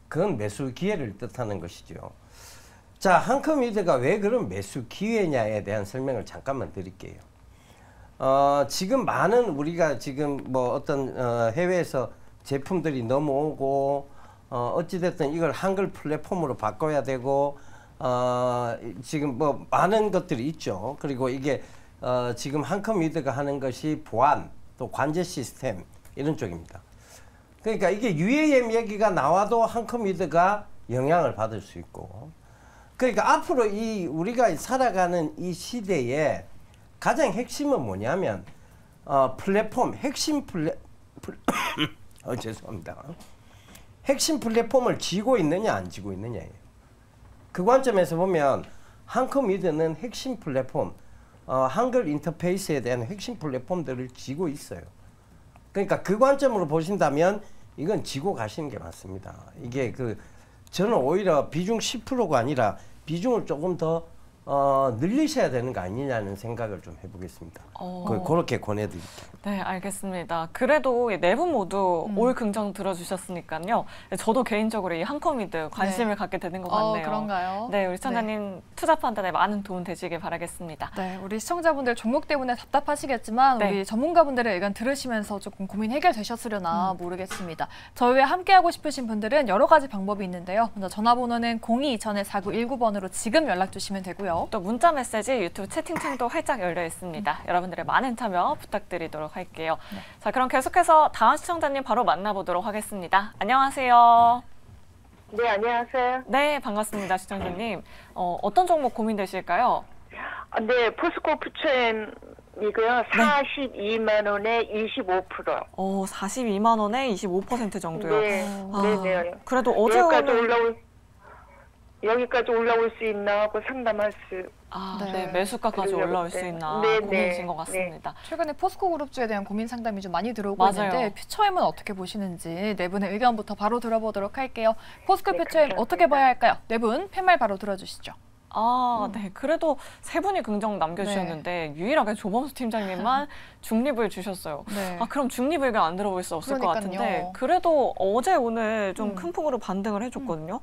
그건 매수 기회를 뜻하는 것이죠. 자, 한컴위드가 왜 그런 매수 기회냐에 대한 설명을 잠깐만 드릴게요. 지금 많은 우리가 지금 뭐 어떤 해외에서 제품들이 넘어오고 어찌됐든 이걸 한글 플랫폼으로 바꿔야 되고 지금 뭐 많은 것들이 있죠. 그리고 이게 지금 한컴위드가 하는 것이 보안 또 관제 시스템 이런 쪽입니다. 그러니까 이게 UAM 얘기가 나와도 한컴위드가 영향을 받을 수 있고, 그러니까 앞으로 이 우리가 살아가는 이 시대에 가장 핵심은 뭐냐면 플랫폼 핵심 죄송합니다. 핵심 플랫폼을 쥐고 있느냐 안 쥐고 있느냐예요. 그 관점에서 보면 한컴위드는 핵심 플랫폼 한글 인터페이스에 대한 핵심 플랫폼들을 쥐고 있어요. 그러니까 그 관점으로 보신다면 이건 쥐고 가시는 게 맞습니다. 이게 저는 오히려 비중 10%가 아니라 비중을 조금 더 늘리셔야 되는 거 아니냐는 생각을 좀 해보겠습니다. 그렇게 권해드릴게요. 네, 알겠습니다. 그래도 네 분 모두 올 긍정 들어주셨으니까요. 저도 개인적으로 이 한컴위드 관심을 갖게 되는 것 같네요. 그런가요? 네, 우리 시청자님 투자 판단에 많은 도움 되시길 바라겠습니다. 네, 우리 시청자분들 종목 때문에 답답하시겠지만 네. 우리 전문가분들의 의견 들으시면서 조금 고민 해결되셨으려나 모르겠습니다. 저희와 함께하고 싶으신 분들은 여러 가지 방법이 있는데요. 먼저 전화번호는 02-2000-4919번으로 지금 연락 주시면 되고요. 또 문자 메시지, 유튜브 채팅창도 활짝 열려 있습니다. 여러분들의 많은 참여 부탁드리도록 할게요. 자, 그럼 계속해서 다음 시청자님 바로 만나보도록 하겠습니다. 안녕하세요. 네, 안녕하세요. 네, 반갑습니다, 시청자님. 어떤 종목 고민되실까요? 네, 포스코 푸처엠이고요. 42만 원에 25%. 42만 원에 25% 정도요. 네, 네. 그래도 어제 여기까지 올라올 수 있나 하고 상담할 수. 네, 매수가까지 올라올 수 있나 고민이신 것 같습니다. 최근에 포스코 그룹주에 대한 고민 상담이 좀 많이 들어오고 맞아요. 있는데 퓨처엠은 어떻게 보시는지 네 분의 의견부터 바로 들어보도록 할게요. 포스코 네, 퓨처엠 감사합니다. 어떻게 봐야 할까요? 네 분 팻말 바로 들어주시죠. 네. 그래도 세 분이 긍정 남겨주셨는데 유일하게 조범수 팀장님만 중립을 주셨어요. 네. 그럼 중립 의견 안 들어볼 수 없을 것 그러니까요. 같은데 그래도 어제 오늘 좀 큰 폭으로 반등을 해줬거든요.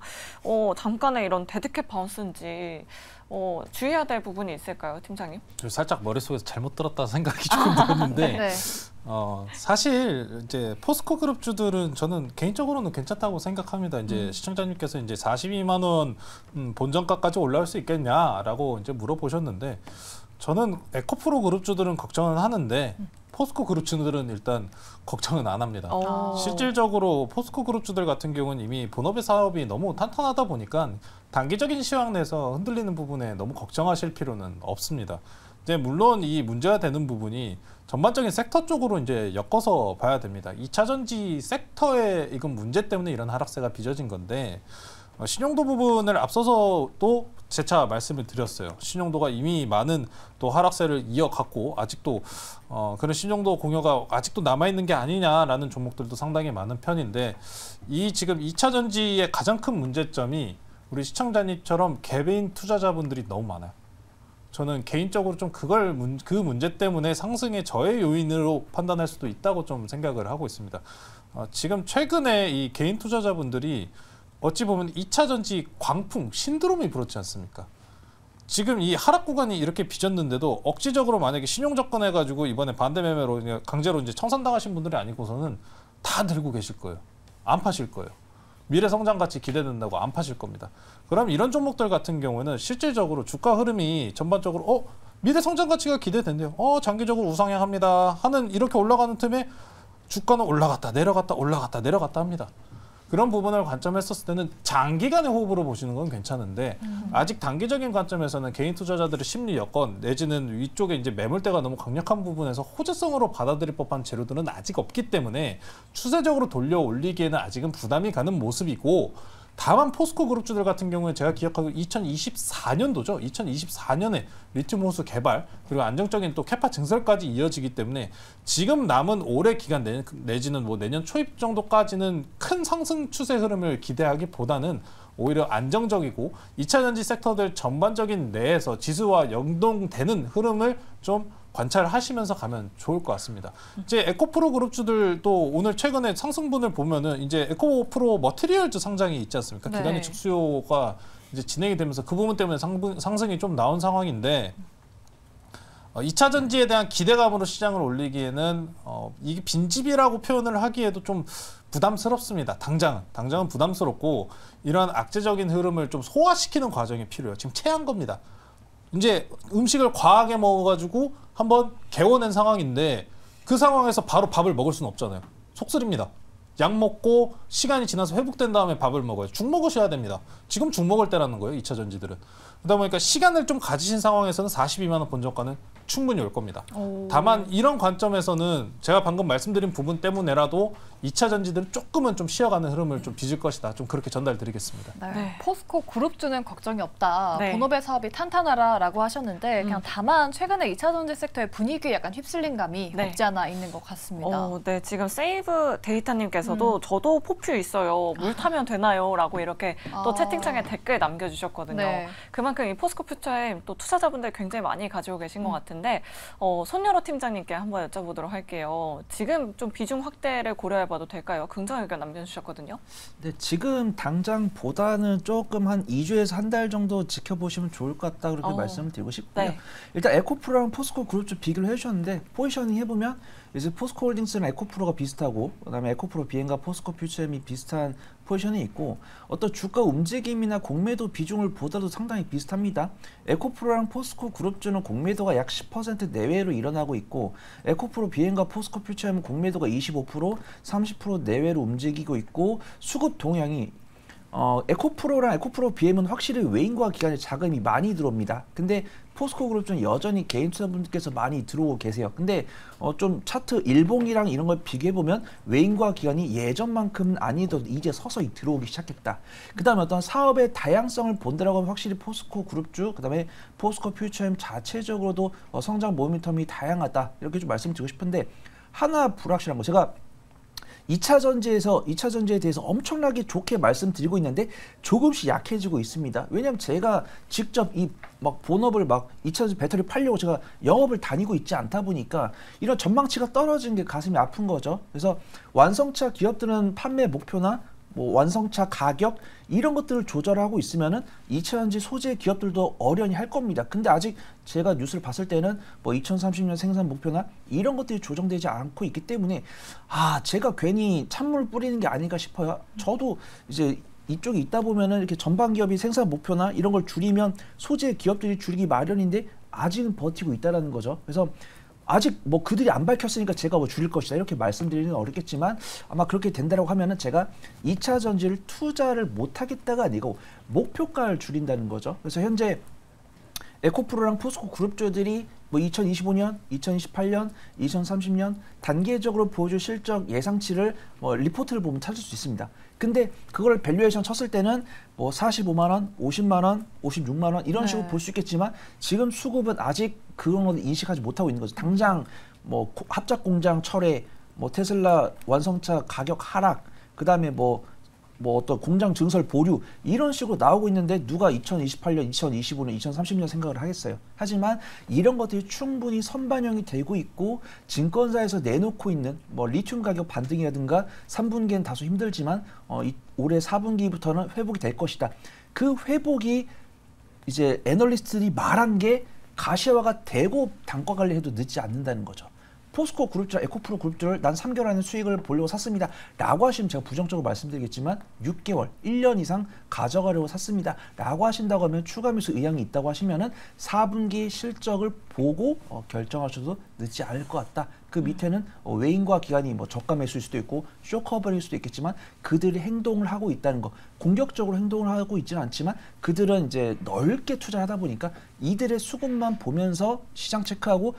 잠깐의 이런 데드캣 바운스인지 주의해야 될 부분이 있을까요, 팀장님? 살짝 머릿속에서 잘못 들었다 생각이 조금 들었는데 네. 사실 이제 포스코 그룹주들은 저는 개인적으로는 괜찮다고 생각합니다. 이제 시청자님께서 이제 42만 원 본전가까지 올라올 수 있겠냐라고 이제 물어보셨는데 저는 에코프로 그룹주들은 걱정은 하는데 포스코 그룹주들은 일단 걱정은 안 합니다. 실질적으로 포스코 그룹주들 같은 경우는 이미 본업의 사업이 너무 탄탄하다 보니까 단기적인 시황 내에서 흔들리는 부분에 너무 걱정하실 필요는 없습니다. 이제 물론 이 문제가 되는 부분이 전반적인 섹터 쪽으로 이제 엮어서 봐야 됩니다. 2차 전지 섹터의 이건 문제 때문에 이런 하락세가 빚어진 건데 신용도 부분을 앞서서 또 재차 말씀을 드렸어요. 신용도가 이미 많은 또 하락세를 이어갔고 아직도 그런 신용도 공여가 아직도 남아있는 게 아니냐라는 종목들도 상당히 많은 편인데 이 지금 2차 전지의 가장 큰 문제점이 우리 시청자님처럼 개개인 투자자분들이 너무 많아요. 저는 개인적으로 좀 그 문제 때문에 상승의 저해 요인으로 판단할 수도 있다고 좀 생각을 하고 있습니다. 지금 최근에 이 개인 투자자분들이 어찌 보면 2차 전지 광풍, 신드롬이 불었지 않습니까? 지금 이 하락 구간이 이렇게 빚었는데도 억지적으로 만약에 신용 접근해가지고 이번에 반대 매매로 강제로 이제 청산당하신 분들이 아니고서는 다 들고 계실 거예요. 안 파실 거예요. 미래 성장 가치 기대된다고 안 파실 겁니다. 그럼 이런 종목들 같은 경우에는 실질적으로 주가 흐름이 전반적으로 미래 성장 가치가 기대된대요. 장기적으로 우상향합니다. 하는 이렇게 올라가는 틈에 주가는 올라갔다 내려갔다 올라갔다 내려갔다 합니다. 그런 부분을 관점했었을 때는 장기간의 호흡으로 보시는 건 괜찮은데 아직 단기적인 관점에서는 개인 투자자들의 심리 여건 내지는 위쪽에 이제 매물대가 너무 강력한 부분에서 호재성으로 받아들일 법한 재료들은 아직 없기 때문에 추세적으로 돌려 올리기에는 아직은 부담이 가는 모습이고, 다만 포스코 그룹주들 같은 경우에 제가 기억하고 2024년도죠. 2024년에 리튬 호수 개발 그리고 안정적인 또 캐파 증설까지 이어지기 때문에 지금 남은 올해 기간 내지는 뭐 내년 초입 정도까지는 큰 상승 추세 흐름을 기대하기보다는 오히려 안정적이고 2차전지 섹터들 전반적인 내에서 지수와 연동되는 흐름을 좀 관찰하시면서 가면 좋을 것 같습니다. 이제 에코프로 그룹주들도 오늘 최근에 상승분을 보면은 이제 에코프로 머티리얼즈 상장이 있지 않습니까? 네. 기관의 직수요가 이제 진행이 되면서 그 부분 때문에 상승이 좀 나온 상황인데, 2차 전지에 대한 기대감으로 시장을 올리기에는 이게 빈집이라고 표현을 하기에도 좀 부담스럽습니다. 당장은 부담스럽고 이러한 악재적인 흐름을 좀 소화시키는 과정이 필요해요. 지금 체한 겁니다. 이제 음식을 과하게 먹어가지고 한번 개워낸 상황인데 그 상황에서 바로 밥을 먹을 수는 없잖아요. 속쓰립니다. 약 먹고 시간이 지나서 회복된 다음에 밥을 먹어요. 죽 먹으셔야 됩니다. 지금 죽 먹을 때라는 거예요. 2차 전지들은. 그러다 보니까 시간을 좀 가지신 상황에서는 42만 원 본전가는 충분히 올 겁니다. 다만 이런 관점에서는 제가 방금 말씀드린 부분 때문에라도 2차 전지들은 조금은 좀 쉬어가는 흐름을 좀 빚을 것이다. 좀 그렇게 전달드리겠습니다. 네. 네. 포스코 그룹주는 걱정이 없다. 네. 본업의 사업이 탄탄하라라고 하셨는데 그냥 다만 최근에 2차 전지 섹터의 분위기에 약간 휩쓸린 감이 네. 없지 않아 있는 것 같습니다. 네, 지금 세이브 데이터님께서도 저도 포퓨 있어요. 물 타면 되나요? 라고 이렇게 또 채팅창에 댓글 남겨주셨거든요. 네. 그만큼 이 포스코 퓨처에 또 투자자분들 굉장히 많이 가지고 계신 것 같은데 손여러 팀장님께 한번 여쭤보도록 할게요. 지금 좀 비중 확대를 고려해봐도 될까요? 긍정 의견 남겨주셨거든요. 네, 지금 당장보다는 조금 한 2주에서 한 달 정도 지켜보시면 좋을 것 같다 그렇게 말씀을 드리고 싶고요. 네. 일단 에코프로랑 포스코 그룹주 비교를 해주셨는데 포지셔닝 해보면 이제 포스코 홀딩스는 에코프로가 비슷하고 그다음에 에코프로 비행과 포스코 퓨처엠이 비슷한 포지션이 있고 어떤 주가 움직임이나 공매도 비중을 보다도 상당히 비슷합니다. 에코프로랑 포스코 그룹주는 공매도가 약 10% 내외로 일어나고 있고 에코프로 비행과 포스코 퓨처엠은 공매도가 25%, 30% 내외로 움직이고 있고 수급 동향이 에코프로랑 에코프로 BM은 확실히 외인과 기관의 자금이 많이 들어옵니다. 근데 포스코 그룹은 여전히 개인 투자분들께서 많이 들어오고 계세요. 근데 좀 차트 일봉이랑 이런 걸 비교해보면 외인과 기관이 예전만큼은 아니더라도 이제 서서히 들어오기 시작했다. 그 다음에 어떤 사업의 다양성을 본다라고 하면 확실히 포스코 그룹주, 그 다음에 포스코 퓨처엠 자체적으로도 성장 모멘텀이 다양하다. 이렇게 좀 말씀드리고 싶은데 하나 불확실한 거 제가 2차 전지에 대해서 엄청나게 좋게 말씀드리고 있는데 조금씩 약해지고 있습니다. 왜냐하면 제가 직접 이 막 본업을 막 2차 전지 배터리 팔려고 제가 영업을 다니고 있지 않다 보니까 이런 전망치가 떨어지는 게 가슴이 아픈 거죠. 그래서 완성차 기업들은 판매 목표나 뭐 완성차 가격 이런 것들을 조절하고 있으면은 2차 전지 소재 기업들도 어련히 할 겁니다. 근데 아직 제가 뉴스를 봤을 때는 뭐 2030년 생산 목표나 이런 것들이 조정되지 않고 있기 때문에 제가 괜히 찬물 뿌리는 게 아닐까 싶어요. 저도 이제 이쪽에 있다 보면은 이렇게 전방 기업이 생산 목표나 이런 걸 줄이면 소재 기업들이 줄이기 마련인데 아직은 버티고 있다라는 거죠. 그래서 아직 뭐 그들이 안 밝혔으니까 제가 뭐 줄일 것이다 이렇게 말씀드리는 건 어렵겠지만 아마 그렇게 된다라고 하면은 제가 2차 전지를 투자를 못 하겠다가 아니고 목표가를 줄인다는 거죠. 그래서 현재 에코프로랑 포스코 그룹주들이 뭐 2025년, 2028년, 2030년 단계적으로 보여줄 실적 예상치를 뭐 리포트를 보면 찾을 수 있습니다. 근데 그걸 밸류에이션 쳤을 때는 뭐 45만 원, 50만 원, 56만 원 이런 식으로 볼 수 있겠지만 지금 수급은 아직 그런 걸 인식하지 못하고 있는 거죠. 당장 뭐 합작 공장 철회, 뭐 테슬라 완성차 가격 하락, 그다음에 뭐 어떤 공장 증설 보류 이런 식으로 나오고 있는데 누가 2028년, 2025년, 2030년 생각을 하겠어요. 하지만 이런 것들이 충분히 선반영이 되고 있고 증권사에서 내놓고 있는 뭐 리튬 가격 반등이라든가 3분기엔 다소 힘들지만 올해 4분기부터는 회복이 될 것이다. 그 회복이 이제 애널리스트들이 말한 게 가시화가 되고 단가 관리해도 늦지 않는다는 거죠. 포스코 그룹주나 에코프로 그룹주를 난 3개월 안에 수익을 보려고 샀습니다 라고 하시면 제가 부정적으로 말씀드리겠지만 6개월, 1년 이상 가져가려고 샀습니다 라고 하신다고 하면 추가 매수 의향이 있다고 하시면은 4분기 실적을 보고 결정하셔도 늦지 않을 것 같다. 그 밑에는 외인과 기관이 뭐 저가 매수일 수도 있고 쇼커버일 수도 있겠지만 그들이 행동을 하고 있다는 거, 공격적으로 행동을 하고 있지는 않지만 그들은 이제 넓게 투자하다 보니까 이들의 수급만 보면서 시장 체크하고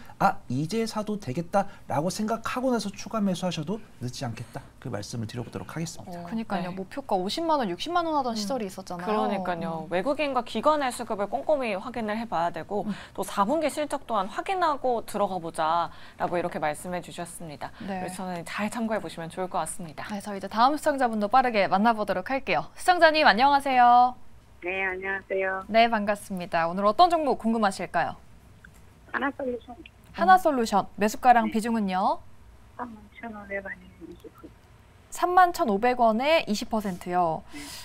이제 사도 되겠다라고 생각하고 나서 추가 매수하셔도 늦지 않겠다. 그 말씀을 드려보도록 하겠습니다. 그러니까요. 네. 목표가 50만 원, 60만 원 하던 시절이 있었잖아요. 그러니까요. 외국인과 기관의 수급을 꼼꼼히 확인을 해봐야 되고 또 4분기 실적 또한 확인하고 들어가 보자라고 이렇게 말씀해 주셨습니다. 네. 그래서 저는 잘 참고해 보시면 좋을 것 같습니다. 네, 저 이제 다음 시청자분도 빠르게 만나보도록 할게요. 시청자님 안녕하세요. 네, 안녕하세요. 네, 반갑습니다. 오늘 어떤 종목 궁금하실까요? 하나솔루션 하나솔루션 매수가랑 비중은요? 31,500원에 20%. 31,500원에 20%요.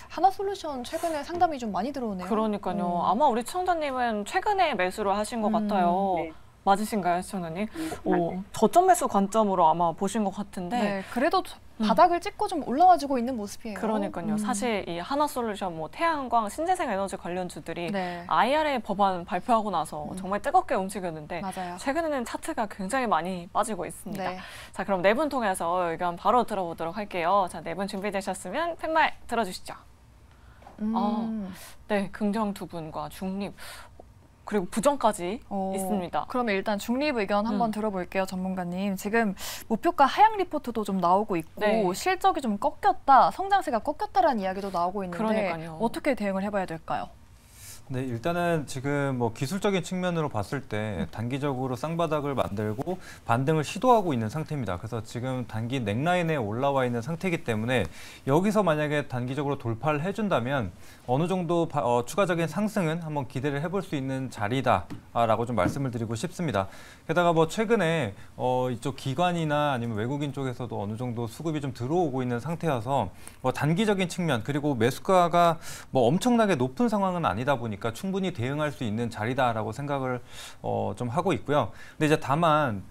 하나솔루션 최근에 상담이 좀 많이 들어오네요. 그러니까요. 아마 우리 시청자님은 최근에 매수를 하신 것 같아요. 네. 맞으신가요, 시청자님? 맞아요. 저점 매수 관점으로 아마 보신 것 같은데. 네, 그래도 바닥을 찍고 좀 올라와주고 있는 모습이에요. 그러니까요. 사실 이 하나솔루션, 태양광, 신재생에너지 관련주들이 네. IRA 법안 발표하고 나서 정말 뜨겁게 움직였는데 맞아요. 최근에는 차트가 굉장히 많이 빠지고 있습니다. 네. 자, 그럼 네 분 통해서 의견 바로 들어보도록 할게요. 자, 네 분 준비되셨으면 팻말 들어주시죠. 네, 긍정 두 분과 중립 그리고 부정까지 있습니다. 그러면 일단 중립 의견 한번 들어볼게요, 전문가님. 지금 목표가 하향 리포트도 좀 나오고 있고 네. 실적이 좀 꺾였다, 성장세가 꺾였다라는 이야기도 나오고 있는데 그러니까요. 어떻게 대응을 해봐야 될까요? 네, 일단은 지금 뭐 기술적인 측면으로 봤을 때 단기적으로 쌍바닥을 만들고 반등을 시도하고 있는 상태입니다. 그래서 지금 단기 넥라인에 올라와 있는 상태이기 때문에 여기서 만약에 단기적으로 돌파를 해준다면 어느 정도 추가적인 상승은 한번 기대를 해볼 수 있는 자리다라고 좀 말씀을 드리고 싶습니다. 게다가 뭐 최근에 이쪽 기관이나 아니면 외국인 쪽에서도 어느 정도 수급이 좀 들어오고 있는 상태여서 뭐 단기적인 측면 그리고 매수가가 뭐 엄청나게 높은 상황은 아니다 보니까 충분히 대응할 수 있는 자리다라고 생각을 좀 하고 있고요. 근데 이제 다만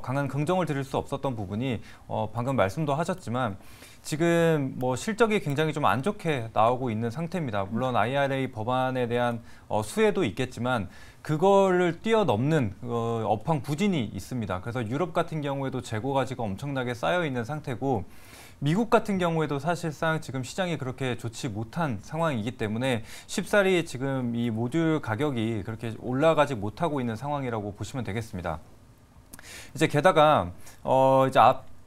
강한 긍정을 드릴 수 없었던 부분이 방금 말씀도 하셨지만 지금 뭐 실적이 굉장히 좀 안 좋게 나오고 있는 상태입니다. 물론 IRA 법안에 대한 수혜도 있겠지만 그거를 뛰어넘는 업황 부진이 있습니다. 그래서 유럽 같은 경우에도 재고 가치가 엄청나게 쌓여 있는 상태고 미국 같은 경우에도 사실상 지금 시장이 그렇게 좋지 못한 상황이기 때문에 쉽사리 지금 이 모듈 가격이 그렇게 올라가지 못하고 있는 상황이라고 보시면 되겠습니다. 이제 게다가 이제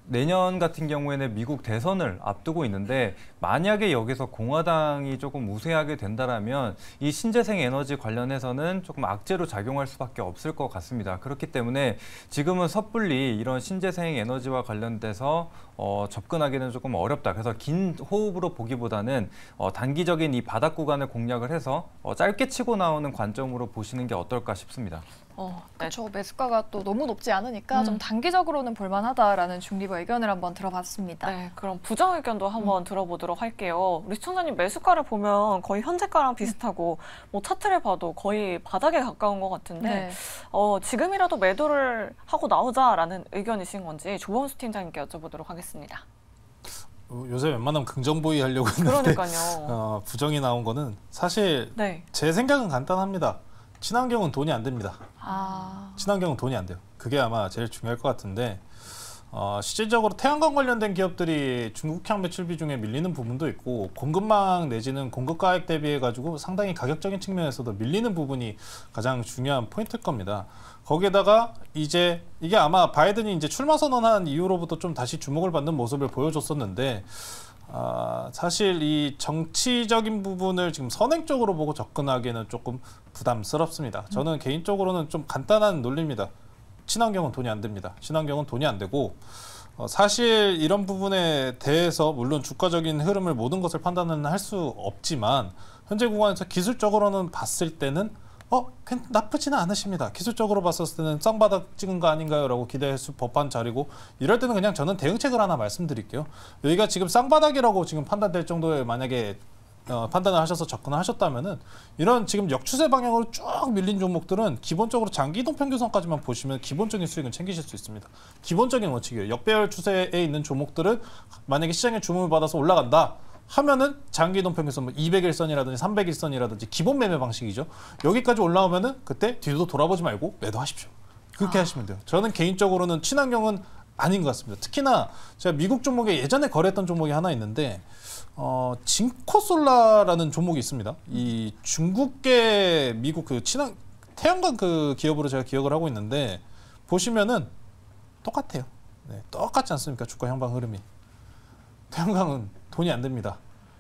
내년 같은 경우에는 미국 대선을 앞두고 있는데 만약에 여기서 공화당이 조금 우세하게 된다라면 이 신재생 에너지 관련해서는 조금 악재로 작용할 수밖에 없을 것 같습니다. 그렇기 때문에 지금은 섣불리 이런 신재생 에너지와 관련돼서 접근하기는 조금 어렵다. 그래서 긴 호흡으로 보기보다는 단기적인 이 바닥 구간을 공략을 해서 짧게 치고 나오는 관점으로 보시는 게 어떨까 싶습니다. 그렇죠. 매수가가 또 너무 높지 않으니까 좀 단기적으로는 볼만하다라는 중립 의견을 한번 들어봤습니다. 네, 그럼 부정 의견도 한번 들어보도록 할게요. 우리 시청자님 매수가를 보면 거의 현재가랑 비슷하고 뭐 차트를 봐도 거의 바닥에 가까운 것 같은데 네. 지금이라도 매도를 하고 나오자라는 의견이신 건지 조범수 팀장님께 여쭤보도록 하겠습니다. 요새 웬만하면 긍정 보이 하려고 했는데 그러니까요. 부정이 나온 거는 사실 네. 제 생각은 간단합니다. 친환경은 돈이 안 됩니다. 친환경은 돈이 안 돼요. 그게 아마 제일 중요할 것 같은데 실질적으로 태양광 관련된 기업들이 중국향 매출 비중에 밀리는 부분도 있고 공급망 내지는 공급 가액 대비해 가지고 상당히 가격적인 측면에서도 밀리는 부분이 가장 중요한 포인트일 겁니다. 거기에다가 이제 이게 아마 바이든이 이제 출마 선언한 이후로부터 좀 다시 주목을 받는 모습을 보여줬었는데 사실 이 정치적인 부분을 지금 선행적으로 보고 접근하기에는 조금 부담스럽습니다. 저는 개인적으로는 좀 간단한 논리입니다. 친환경은 돈이 안 됩니다. 친환경은 돈이 안 되고 사실 이런 부분에 대해서 물론 주가적인 흐름을 모든 것을 판단은 할 수 없지만 현재 구간에서 기술적으로는 봤을 때는 나쁘지는 않으십니다. 기술적으로 봤을 때는 쌍바닥 찍은 거 아닌가요? 라고 기대할 수 법한 자리고 이럴 때는 그냥 저는 대응책을 하나 말씀드릴게요. 여기가 지금 쌍바닥이라고 지금 판단될 정도의 만약에 판단을 하셔서 접근을 하셨다면은 이런 지금 역추세 방향으로 쭉 밀린 종목들은 기본적으로 장기 이동 평균선까지만 보시면 기본적인 수익은 챙기실 수 있습니다. 기본적인 원칙이에요. 역배열 추세에 있는 종목들은 만약에 시장에 주문을 받아서 올라간다. 하면은 장기 이동평균선 뭐 200일선이라든지 300일선이라든지 기본 매매 방식이죠. 여기까지 올라오면은 그때 뒤도 돌아보지 말고 매도하십시오. 그렇게 하시면 돼요. 저는 개인적으로는 친환경은 아닌 것 같습니다. 특히나 제가 미국 종목에 예전에 거래했던 종목이 하나 있는데 징코솔라라는 종목이 있습니다. 이 중국계 미국 그 태양광 그 기업으로 제가 기억을 하고 있는데 보시면은 똑같아요. 네, 똑같지 않습니까? 주가 향방 흐름이. 태양광은 돈이 안 됩니다.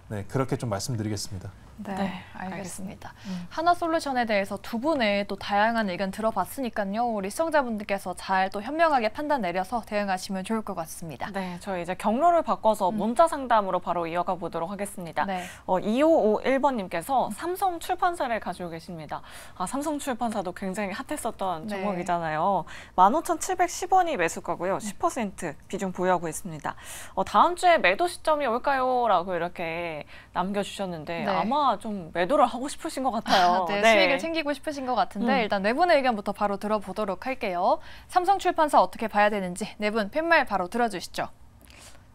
네, 그렇게 좀 말씀드리겠습니다. 네, 알겠습니다. 하나솔루션에 대해서 두 분의 또 다양한 의견 들어봤으니까요. 우리 시청자분들께서 잘 또 현명하게 판단 내려서 대응하시면 좋을 것 같습니다. 네, 저희 이제 경로를 바꿔서 문자 상담으로 바로 이어가 보도록 하겠습니다. 네. 2551번님께서 삼성 출판사를 가지고 계십니다. 삼성 출판사도 굉장히 핫했었던 네. 종목이잖아요. 15,710원이 매수가고요. 10% 비중 보유하고 있습니다. 다음 주에 매도 시점이 올까요? 라고 이렇게 남겨주셨는데 네. 아마 좀 매도를 하고 싶으신 것 같아요. 네, 수익을 챙기고 싶으신 것 같은데 일단 네 분의 의견부터 바로 들어보도록 할게요. 삼성출판사 어떻게 봐야 되는지 네 분 팻말 바로 들어주시죠.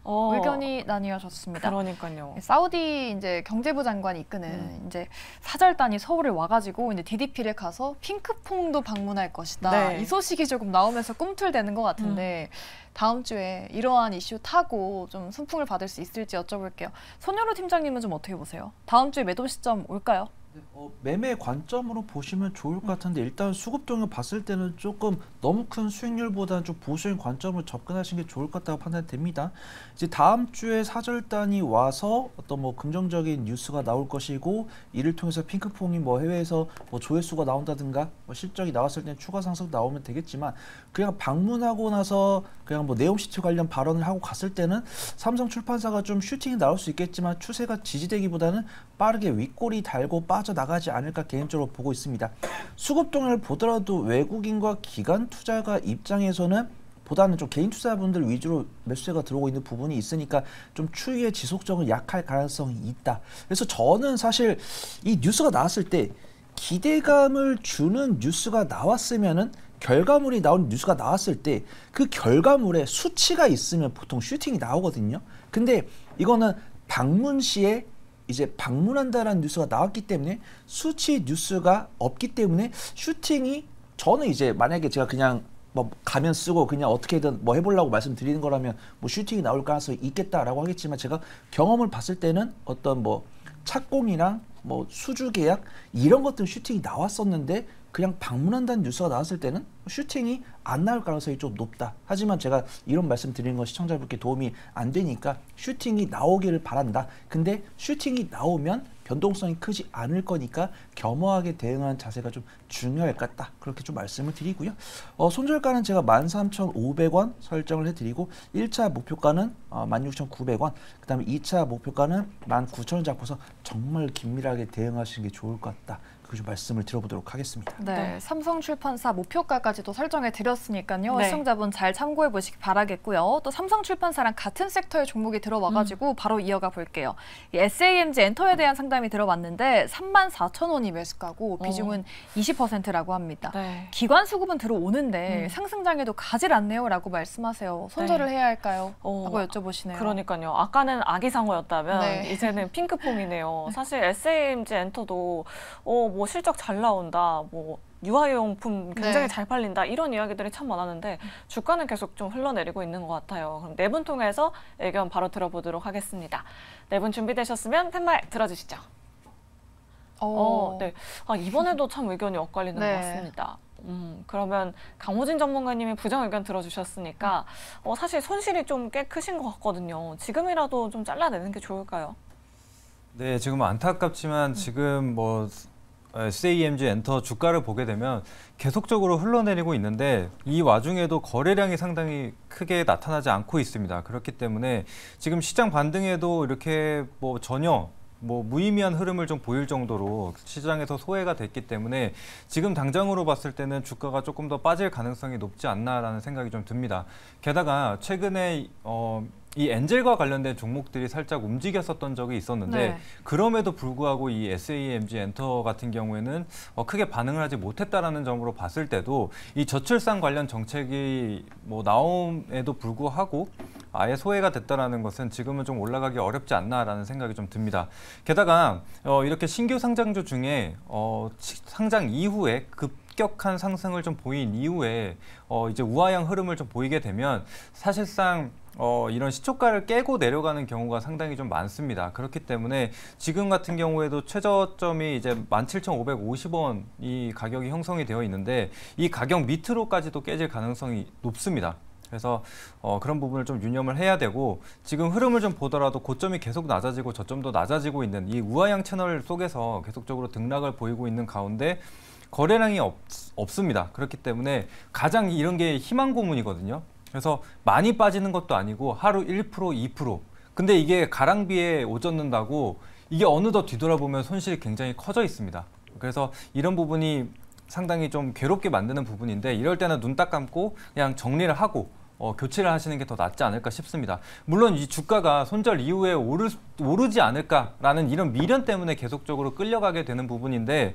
의견이 나뉘어졌습니다. 그러니까요. 사우디 이제 경제부 장관이 이끄는 이제 사절단이 서울에 와가지고 이제 DDP를 가서 핑크퐁도 방문할 것이다. 네. 이 소식이 조금 나오면서 꿈틀대는 것 같은데 다음 주에 이러한 이슈 타고 좀 순풍을 받을 수 있을지 여쭤볼게요. 손여루 팀장님은 좀 어떻게 보세요? 다음 주에 매도 시점 올까요? 매매 관점으로 보시면 좋을 것 같은데 일단 수급동을 봤을 때는 조금 너무 큰 수익률보다는 좀 보수적인 관점으로 접근하시는 게 좋을 것 같다고 판단됩니다. 이제 다음 주에 사절단이 와서 어떤 뭐 긍정적인 뉴스가 나올 것이고 이를 통해서 핑크퐁이 뭐 해외에서 뭐 조회수가 나온다든가 뭐 실적이 나왔을 때 추가 상승 나오면 되겠지만 그냥 방문하고 나서 그냥 뭐 네옴시티 관련 발언을 하고 갔을 때는 삼성출판사가 좀 슈팅이 나올 수 있겠지만 추세가 지지되기보다는 빠르게 윗꼬리 달고 빠져나가지 않을까 개인적으로 보고 있습니다. 수급동을 보더라도 외국인과 기관 투자가 입장에서는 보다는 좀 개인 투자분들 위주로 매수세가 들어오고 있는 부분이 있으니까 좀 추이의 지속적으로 약할 가능성이 있다. 그래서 저는 사실 이 뉴스가 나왔을 때 기대감을 주는 뉴스가 나왔으면은 결과물이 나온 뉴스가 나왔을 때 그 결과물에 수치가 있으면 보통 슈팅이 나오거든요. 근데 이거는 방문 시에 이제 방문한다라는 뉴스가 나왔기 때문에 수치 뉴스가 없기 때문에 슈팅이 저는 이제 만약에 제가 그냥 뭐 가면 쓰고 그냥 어떻게든 뭐 해보려고 말씀드리는 거라면 뭐 슈팅이 나올 가능성이 있겠다라고 하겠지만 제가 경험을 봤을 때는 어떤 뭐 착공이랑 뭐 수주 계약 이런 것들 슈팅이 나왔었는데 그냥 방문한다는 뉴스가 나왔을 때는 슈팅이 안 나올 가능성이 좀 높다. 하지만 제가 이런 말씀 드리는 건 시청자분께 도움이 안 되니까 슈팅이 나오기를 바란다. 근데 슈팅이 나오면 변동성이 크지 않을 거니까 겸허하게 대응하는 자세가 좀 중요할 것 같다. 그렇게 좀 말씀을 드리고요. 손절가는 제가 13,500원 설정을 해드리고 1차 목표가는 16,900원 그 다음에 2차 목표가는 19,000원 잡고서 정말 긴밀하게 대응하시는 게 좋을 것 같다. 좀 말씀을 드려보도록 하겠습니다. 네, 삼성출판사 목표가까지도 설정해 드렸으니까요. 네. 시청자분 잘 참고해 보시기 바라겠고요. 또 삼성출판사랑 같은 섹터의 종목이 들어와가지고 바로 이어가 볼게요. 이 SAMG 엔터에 대한 상담이 들어왔는데 34,000원이 매수가고 비중은 20%라고 합니다. 네. 기관 수급은 들어오는데 상승장에도 가질 않네요라고 말씀하세요. 손절을 해야 할까요? 하고 여쭤보시네요. 그러니까요. 아까는 아기상어였다면 네. 이제는 핑크퐁이네요. 사실 SAMG 엔터도 뭐 실적 잘 나온다, 뭐 유아용품 굉장히 네. 잘 팔린다 이런 이야기들이 참 많았는데 주가는 계속 좀 흘러내리고 있는 것 같아요. 그럼 네 분 통해서 의견 바로 들어보도록 하겠습니다. 네 분 준비되셨으면 팻말 들어주시죠. 네. 이번에도 참 의견이 엇갈리는 네. 것 같습니다. 그러면 강호진 전문가님이 부정 의견 들어주셨으니까 사실 손실이 좀 꽤 크신 것 같거든요. 지금이라도 좀 잘라내는 게 좋을까요? 네, 지금 안타깝지만 지금 뭐 SAMG 엔터 주가를 보게 되면 계속적으로 흘러내리고 있는데 이 와중에도 거래량이 상당히 크게 나타나지 않고 있습니다. 그렇기 때문에 지금 시장 반등에도 이렇게 뭐 전혀 뭐 무의미한 흐름을 좀 보일 정도로 시장에서 소외가 됐기 때문에 지금 당장으로 봤을 때는 주가가 조금 더 빠질 가능성이 높지 않나라는 생각이 좀 듭니다. 게다가 최근에 이 엔젤과 관련된 종목들이 살짝 움직였었던 적이 있었는데 네. 그럼에도 불구하고 이 SAMG 엔터 같은 경우에는 크게 반응을 하지 못했다라는 점으로 봤을 때도 이 저출산 관련 정책이 뭐 나옴에도 불구하고 아예 소외가 됐다라는 것은 지금은 좀 올라가기 어렵지 않나라는 생각이 좀 듭니다. 게다가 이렇게 신규 상장주 중에 상장 이후에 급격한 상승을 좀 보인 이후에 이제 우하향 흐름을 좀 보이게 되면 사실상 이런 시초가를 깨고 내려가는 경우가 상당히 좀 많습니다. 그렇기 때문에 지금 같은 경우에도 최저점이 이제 17,550원 이 가격이 형성이 되어 있는데 이 가격 밑으로까지도 깨질 가능성이 높습니다. 그래서 그런 부분을 좀 유념을 해야 되고 지금 흐름을 좀 보더라도 고점이 계속 낮아지고 저점도 낮아지고 있는 이 우하향 채널 속에서 계속적으로 등락을 보이고 있는 가운데 거래량이 없습니다. 그렇기 때문에 가장 이런 게 희망 고문이거든요. 그래서 많이 빠지는 것도 아니고 하루 1%, 2%. 근데 이게 가랑비에 오젓는다고 이게 어느덧 뒤돌아보면 손실이 굉장히 커져 있습니다. 그래서 이런 부분이 상당히 좀 괴롭게 만드는 부분인데 이럴 때는 눈 딱 감고 그냥 정리를 하고 교체를 하시는 게 더 낫지 않을까 싶습니다. 물론 이 주가가 손절 이후에 오르지 않을까라는 이런 미련 때문에 계속적으로 끌려가게 되는 부분인데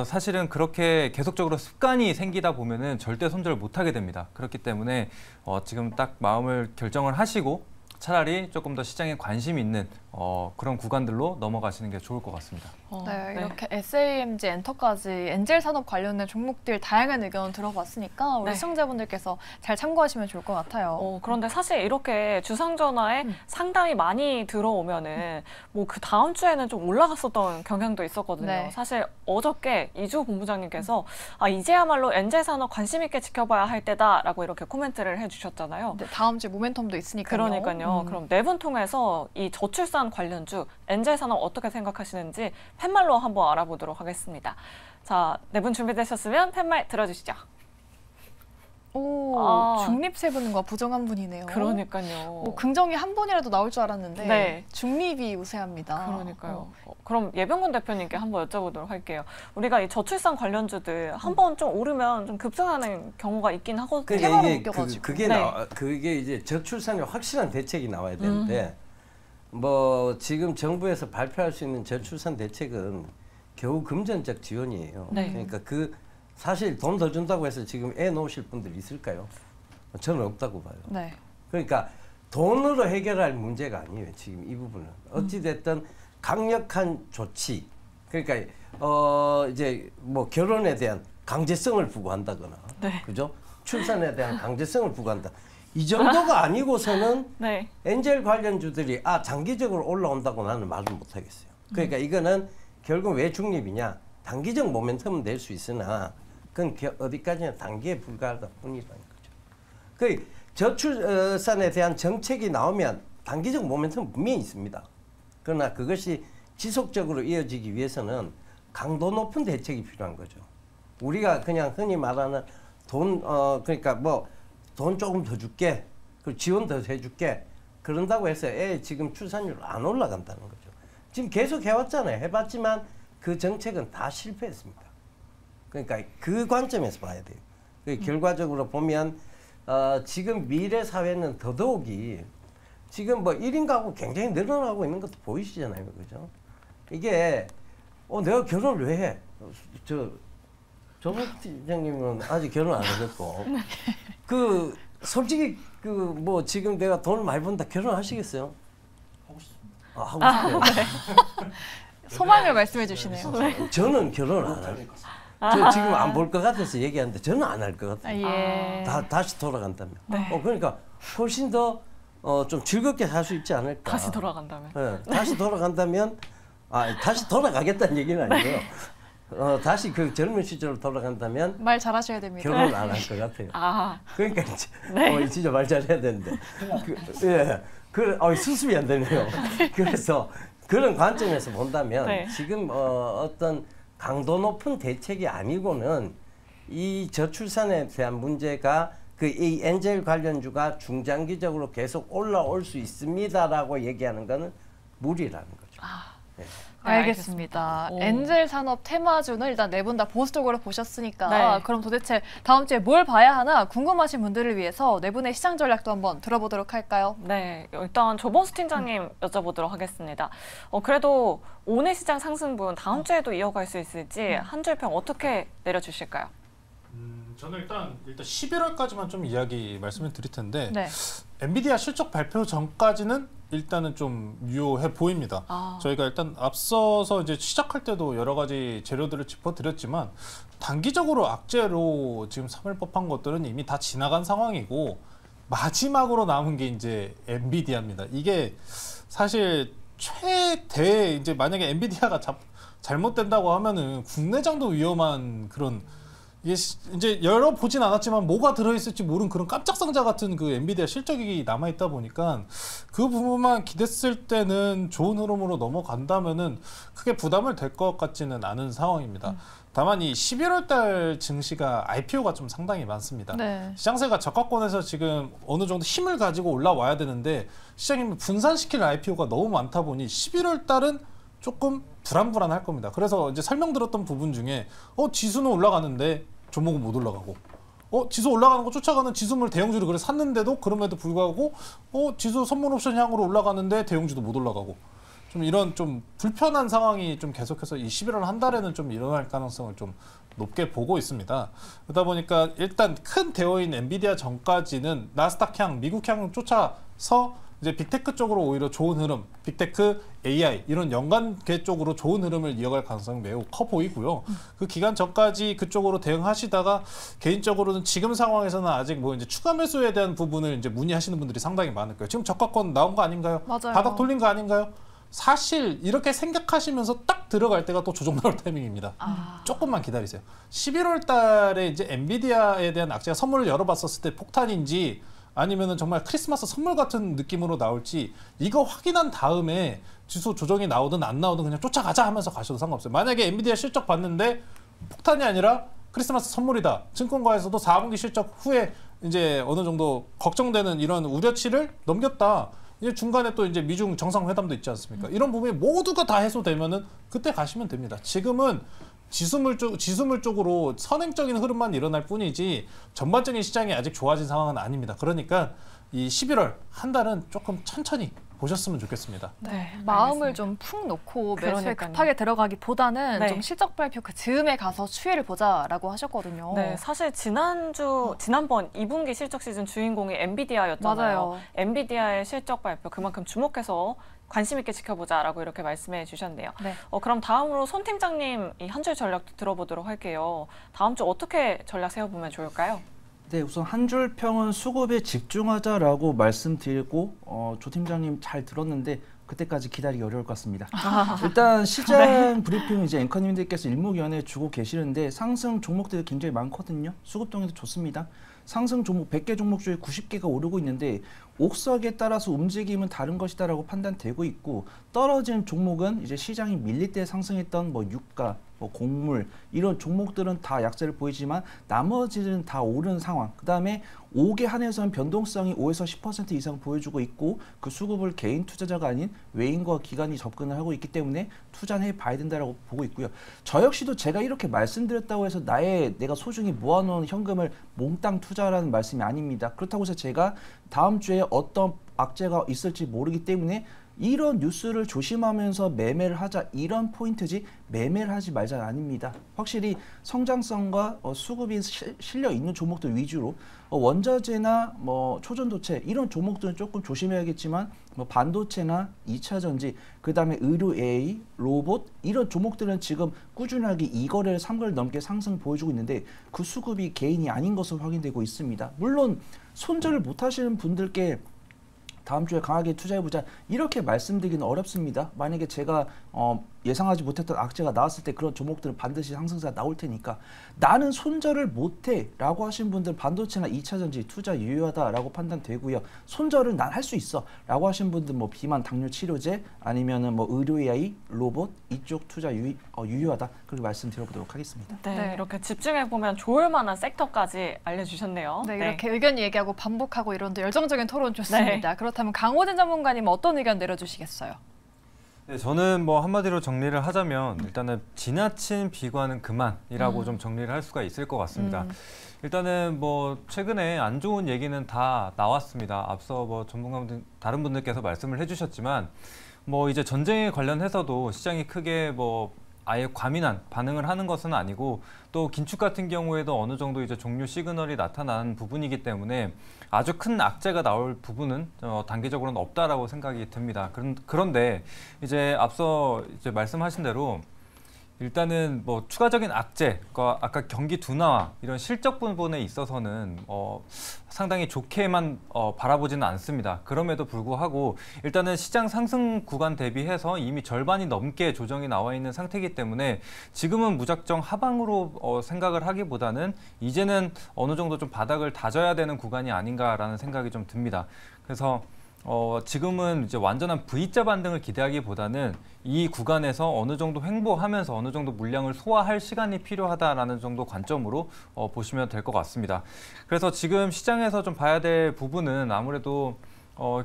사실은 그렇게 계속적으로 습관이 생기다 보면은 절대 손절 못하게 됩니다. 그렇기 때문에 지금 딱 마음을 결정을 하시고 차라리 조금 더 시장에 관심 있는 그런 구간들로 넘어가시는 게 좋을 것 같습니다. 네, 이렇게 SAMG 엔터까지 엔젤 산업 관련된 종목들 다양한 의견 들어봤으니까 우리 시청자분들께서 잘 참고하시면 좋을 것 같아요. 그런데 사실 이렇게 주상 전화에 상담이 많이 들어오면은 뭐 그 다음 주에는 좀 올라갔었던 경향도 있었거든요. 네. 사실 어저께 이주호 본부장님께서 이제야말로 엔젤 산업 관심 있게 지켜봐야 할 때다라고 이렇게 코멘트를 해주셨잖아요. 네, 다음 주에 모멘텀도 있으니까요. 그러니까요. 그럼 네 분 통해서 이 저출산 관련주 엔젤 산업 어떻게 생각하시는지 팻말로 한번 알아보도록 하겠습니다. 자, 네 분 준비되셨으면 팻말 들어주시죠. 오, 중립 세 분과 부정 한 분이네요. 그러니까요. 긍정이 한 분이라도 나올 줄 알았는데 네. 중립이 우세합니다. 그러니까요. 그럼 예병군 대표님께 한번 여쭤보도록 할게요. 우리가 이 저출산 관련주들 한번 좀 오르면 좀 급등하는 경우가 있긴 하거든요. 그러니까 이게 그게 이제 저출산에 확실한 대책이 나와야 되는데 뭐 지금 정부에서 발표할 수 있는 저출산 대책은 겨우 금전적 지원이에요. 그러니까 사실 돈 더 준다고 해서 지금 애 놓으실 분들 있을까요? 저는 없다고 봐요. 네. 그러니까 돈으로 해결할 문제가 아니에요. 지금 이 부분은 어찌됐든 강력한 조치. 그러니까 이제 뭐 결혼에 대한 강제성을 부과한다거나, 그죠? 출산에 대한 강제성을 부과한다. 이 정도가 아니고서는 엔젤 관련주들이 장기적으로 올라온다고 나는 말을 못 하겠어요. 그러니까 이거는 결국 왜 중립이냐? 단기적 모멘텀은 낼 수 있으나 그건 어디까지나 단기에 불과하다 뿐이라는 거죠. 그 저출산에 대한 정책이 나오면 단기적 모멘텀은 분명히 있습니다. 그러나 그것이 지속적으로 이어지기 위해서는 강도 높은 대책이 필요한 거죠. 우리가 그냥 흔히 말하는 그러니까 뭐 돈 조금 더 줄게, 그리고 지원 더 해줄게, 그런다고 해서 지금 출산율 안 올라간다는 거죠. 지금 계속 해왔잖아요. 해봤지만 그 정책은 다 실패했습니다. 그러니까 그 관점에서 봐야 돼요. 결과적으로 보면 지금 미래 사회는 더더욱이 지금 뭐 1인 가구 굉장히 늘어나고 있는 것도 보이시잖아요. 그죠? 이게 내가 결혼을 왜 해? 조국 팀장님은 아직 결혼 안 하셨고 솔직히 뭐 지금 내가 돈을 많이 번다 결혼하시겠어요? 하고 싶습니다. 하고 싶어요. 소망을 말씀해 주시네요. 저는 결혼 안 할 거예요. 저 지금 안 볼 것 같아서 얘기하는데 저는 안 할 것 같아요. 다시 돌아간다면. 그러니까 훨씬 더 좀 즐겁게 살 수 있지 않을까. 다시 돌아간다면. 다시 돌아간다면 다시 돌아가겠다는 얘기는 아니고요. 다시 그 젊은 시절로 돌아간다면 말 잘하셔야 됩니다. 결혼 안 할 것 같아요. 그러니까 진짜 말 잘해야 되는데 수습이 안 되네요. 그래서 그런 관점에서 본다면 지금 어떤 강도 높은 대책이 아니고는 이 저출산에 대한 문제가 이 엔젤 관련주가 중장기적으로 계속 올라올 수 있습니다라고 얘기하는 거는 무리라는 거죠. 알겠습니다. 오. 엔젤 산업 테마주는 일단 네 분 다 보수적으로 보셨으니까 네. 그럼 도대체 다음 주에 뭘 봐야 하나 궁금하신 분들을 위해서 네 분의 시장 전략도 한번 들어보도록 할까요? 네, 일단 조범수 팀장님 여쭤보도록 하겠습니다. 그래도 오늘 시장 상승분 다음 주에도 이어갈 수 있을지 한 줄 평 어떻게 내려주실까요? 저는 일단 11월까지만 좀 이야기 말씀을 드릴 텐데 네. 엔비디아 실적 발표 전까지는 일단은 좀 유효해 보입니다. 저희가 일단 앞서서 이제 시작할 때도 여러 가지 재료들을 짚어드렸지만 단기적으로 악재로 지금 삼을 법한 것들은 이미 다 지나간 상황이고 마지막으로 남은 게 이제 엔비디아입니다. 이게 사실 최대 이제 만약에 엔비디아가 잘못된다고 하면은 국내장도 위험한 그런 이게 이제 열어보진 않았지만 뭐가 들어있을지 모르는 그런 깜짝 상자 같은 그 엔비디아 실적이 남아있다 보니까 그 부분만 기댔을 때는 좋은 흐름으로 넘어간다면은 크게 부담을 될 것 같지는 않은 상황입니다. 다만 이 11월 달 증시가 IPO가 좀 상당히 많습니다. 네. 시장세가 저가권에서 지금 어느 정도 힘을 가지고 올라와야 되는데 시장이 분산시킬 IPO가 너무 많다 보니 11월 달은 조금 불안할 겁니다. 그래서 이제 설명드렸던 부분 중에 지수는 올라가는데 종목은 못 올라가고 지수 올라가는 거 쫓아가는 지수물 대형주를 그래 샀는데도 그럼에도 불구하고 지수 선물 옵션 향으로 올라가는데 대형주도 못 올라가고 좀 이런 좀 불편한 상황이 좀 계속해서 이 11월 한 달에는 좀 일어날 가능성을 좀 높게 보고 있습니다. 그러다 보니까 일단 큰 대어인 엔비디아 전까지는 나스닥향, 미국향 쫓아서 이제 빅테크 쪽으로 오히려 좋은 흐름, 빅테크, AI 이런 연관계 쪽으로 좋은 흐름을 이어갈 가능성이 매우 커 보이고요. 그 기간 전까지 그쪽으로 대응하시다가 개인적으로는 지금 상황에서는 아직 뭐 이제 추가 매수에 대한 부분을 이제 문의하시는 분들이 상당히 많을 거예요. 지금 저가권 나온 거 아닌가요? 맞아요. 바닥 돌린 거 아닌가요? 사실 이렇게 생각하시면서 딱 들어갈 때가 또 조정 나올 타이밍입니다. 조금만 기다리세요. 11월 달에 이제 엔비디아에 대한 악재가 선물을 열어봤었을 때 폭탄인지 아니면은 정말 크리스마스 선물 같은 느낌으로 나올지 이거 확인한 다음에 지수 조정이 나오든 안 나오든 그냥 쫓아가자 하면서 가셔도 상관없어요. 만약에 엔비디아 실적 봤는데 폭탄이 아니라 크리스마스 선물이다. 증권가에서도 4분기 실적 후에 이제 어느 정도 걱정되는 이런 우려치를 넘겼다. 이제 중간에 또 이제 미중 정상회담도 있지 않습니까? 이런 부분이 모두가 다 해소되면은 그때 가시면 됩니다. 지금은 지수물 쪽으로 선행적인 흐름만 일어날 뿐이지 전반적인 시장이 아직 좋아진 상황은 아닙니다. 그러니까 이 11월 한 달은 조금 천천히 보셨으면 좋겠습니다. 네, 마음을 좀 푹 놓고 매수에 그러니까요. 급하게 들어가기보다는 네. 좀 실적 발표 그 즈음에 가서 추이를 보자라고 하셨거든요. 네, 사실 지난번 2분기 실적 시즌 주인공이 엔비디아였잖아요. 맞아요. 엔비디아의 실적 발표 그만큼 주목해서 관심 있게 지켜보자라고 이렇게 말씀해 주셨네요. 네. 그럼 다음으로 손 팀장님 이 한 줄 전략도 들어보도록 할게요. 다음 주 어떻게 전략 세워보면 좋을까요? 네, 우선 한 줄 평은 수급에 집중하자라고 말씀드리고 조 팀장님 잘 들었는데 그때까지 기다리기 어려울 것 같습니다. 일단 시장 브리핑 이제 앵커님들께서 일목요연에 주고 계시는데 상승 종목들이 굉장히 많거든요. 수급 동향도 좋습니다. 상승 종목 100개 종목 중에 90개가 오르고 있는데 옥석에 따라서 움직임은 다른 것이다라고 판단되고 있고 떨어진 종목은 이제 시장이 밀릴 때 상승했던 뭐 유가, 뭐 곡물 이런 종목들은 다 약세를 보이지만 나머지는 다 오른 상황. 그다음에 5개 한해서는 변동성이 5에서 10% 이상 보여주고 있고 그 수급을 개인 투자자가 아닌 외인과 기관이 접근을 하고 있기 때문에 투자는 해봐야 된다라고 보고 있고요. 저 역시도 제가 이렇게 말씀드렸다고 해서 내가 소중히 모아놓은 현금을 몽땅 투자라는 말씀이 아닙니다. 그렇다고 해서 제가 다음 주에 어떤 악재가 있을지 모르기 때문에 이런 뉴스를 조심하면서 매매를 하자 이런 포인트지 매매를 하지 말자 아닙니다. 확실히 성장성과 수급이 실려 있는 종목들 위주로 원자재나 뭐 초전도체 이런 종목들은 조금 조심해야겠지만 뭐 반도체나 2차전지 그다음에 의료 AI, 로봇 이런 종목들은 지금 꾸준하게 2거래를 3거래를 넘게 상승 보여주고 있는데 그 수급이 개인이 아닌 것으로 확인되고 있습니다. 물론 손절을 못 하시는 분들께 다음 주에 강하게 투자해보자 이렇게 말씀드리기는 어렵습니다. 만약에 제가 예상하지 못했던 악재가 나왔을 때 그런 종목들은 반드시 상승세가 나올 테니까 나는 손절을 못해 라고 하신 분들 반도체나 2차전지 투자 유효하다라고 판단되고요. 손절을 난 할 수 있어 라고 하신 분들 뭐 비만 당뇨 치료제 아니면은 뭐 의료 AI, 로봇 이쪽 투자 유효하다 그렇게 말씀드려보도록 하겠습니다. 네, 이렇게 집중해보면 좋을 만한 섹터까지 알려주셨네요. 네, 이렇게 의견 얘기하고 반복하고 이런 열정적인 토론 좋습니다. 네. 그렇다면 강호진 전문가님 어떤 의견 내려주시겠어요? 네, 저는 뭐 한마디로 정리를 하자면 일단은 지나친 비관은 그만이라고 좀 정리를 할 수가 있을 것 같습니다. 일단은 뭐 최근에 안 좋은 얘기는 다 나왔습니다. 앞서 뭐 전문가분들 다른 분들께서 말씀을 해주셨지만 뭐 이제 전쟁에 관련해서도 시장이 크게 뭐 아예 과민한 반응을 하는 것은 아니고 또 긴축 같은 경우에도 어느 정도 이제 종료 시그널이 나타나는 부분이기 때문에 아주 큰 악재가 나올 부분은 단기적으로는 없다라고 생각이 듭니다. 그런데 이제 앞서 이제 말씀하신 대로 일단은 뭐 추가적인 악재가 아까 경기 둔화와 이런 실적 부분에 있어서는 상당히 좋게만 바라보지는 않습니다. 그럼에도 불구하고 일단은 시장 상승 구간 대비해서 이미 절반이 넘게 조정이 나와 있는 상태이기 때문에 지금은 무작정 하방으로 생각을 하기보다는 이제는 어느 정도 좀 바닥을 다져야 되는 구간이 아닌가라는 생각이 좀 듭니다. 그래서 지금은 이제 완전한 V자 반등을 기대하기보다는 이 구간에서 어느 정도 횡보하면서 어느 정도 물량을 소화할 시간이 필요하다라는 정도 관점으로 보시면 될 것 같습니다. 그래서 지금 시장에서 좀 봐야 될 부분은 아무래도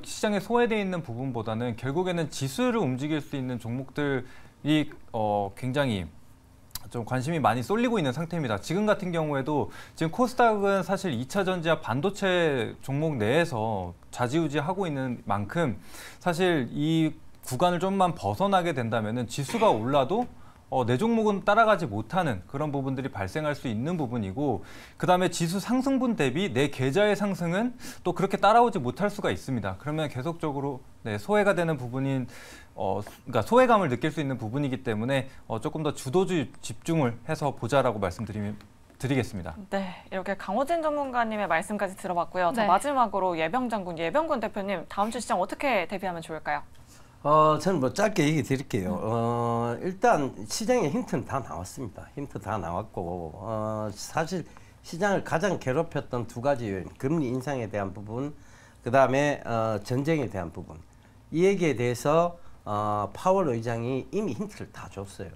시장에 소외되어 있는 부분보다는 결국에는 지수를 움직일 수 있는 종목들이 굉장히 좀 관심이 많이 쏠리고 있는 상태입니다. 지금 같은 경우에도 지금 코스닥은 사실 2차 전지와 반도체 종목 내에서 좌지우지하고 있는 만큼 사실 이 구간을 좀만 벗어나게 된다면은 지수가 올라도 내 종목은 따라가지 못하는 그런 부분들이 발생할 수 있는 부분이고, 그다음에 지수 상승분 대비 내 계좌의 상승은 또 그렇게 따라오지 못할 수가 있습니다. 그러면 계속적으로 소외가 되는 부분인 그러니까 소외감을 느낄 수 있는 부분이기 때문에 조금 더 주도주 집중을 해서 보자라고 말씀드리겠습니다. 네, 이렇게 강호진 전문가님의 말씀까지 들어봤고요. 자, 네. 마지막으로 예병군 대표님, 다음 주 시장 어떻게 대비하면 좋을까요? 저는 뭐 짧게 얘기 드릴게요. 일단 시장의 힌트는 다 나왔습니다. 힌트 다 나왔고, 사실 시장을 가장 괴롭혔던 두 가지 요인, 금리 인상에 대한 부분, 그 다음에 전쟁에 대한 부분. 이 얘기에 대해서 파월 의장이 이미 힌트를 다 줬어요.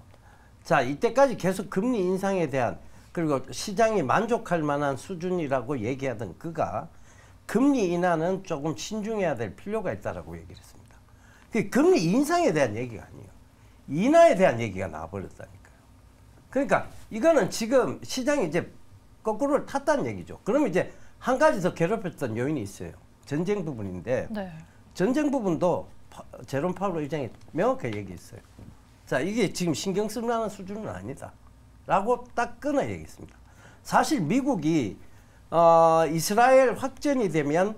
자, 이때까지 계속 금리 인상에 대한, 그리고 시장이 만족할 만한 수준이라고 얘기하던 그가 금리 인하는 조금 신중해야 될 필요가 있다라고 얘기를 했습니다. 그 금리 인상에 대한 얘기가 아니에요. 인하에 대한 얘기가 나와버렸다니까요. 그러니까 이거는 지금 시장이 이제 거꾸로 탔다는 얘기죠. 그러면 이제 한 가지 더 괴롭혔던 요인이 있어요. 전쟁 부분인데, 네. 전쟁 부분도 제롬 파월 의장이 명확하게 얘기했어요. 자, 이게 지금 신경 쓸 만한 수준은 아니다 라고 딱 끊어 얘기했습니다. 사실 미국이 이스라엘 확전이 되면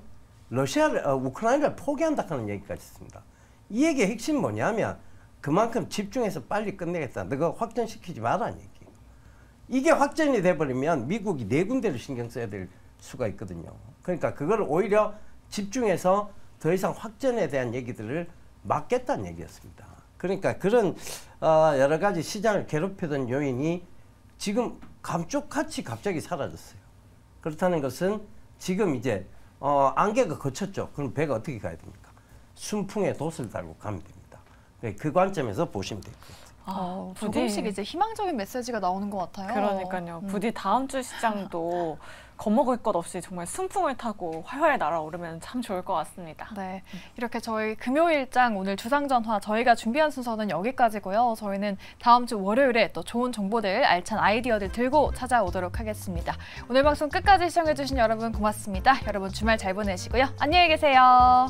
우크라이나를 포기한다 하는 얘기까지 있습니다. 이 얘기의 핵심은 뭐냐면 그만큼 집중해서 빨리 끝내겠다. 너가 확전시키지 마라는 얘기예요. 이게 확전이 돼버리면 미국이 네 군데를 신경 써야 될 수가 있거든요. 그러니까 그걸 오히려 집중해서 더 이상 확전에 대한 얘기들을 막겠다는 얘기였습니다. 그러니까 그런 여러 가지 시장을 괴롭히던 요인이 지금 감쪽같이 갑자기 사라졌어요. 그렇다는 것은 지금 이제 안개가 걷혔죠. 그럼 배가 어떻게 가야 됩니까? 순풍에 돛을 달고 가면 됩니다. 그 관점에서 보시면 될 것 같아요. 조금씩 이제 희망적인 메시지가 나오는 것 같아요. 그러니까요. 부디 다음 주 시장도 겁먹을 것 없이 정말 순풍을 타고 활활 날아오르면 참 좋을 것 같습니다. 네, 이렇게 저희 금요일장 오늘 주상전화 저희가 준비한 순서는 여기까지고요. 저희는 다음 주 월요일에 또 좋은 정보들, 알찬 아이디어들 들고 찾아오도록 하겠습니다. 오늘 방송 끝까지 시청해주신 여러분 고맙습니다. 여러분 주말 잘 보내시고요. 안녕히 계세요.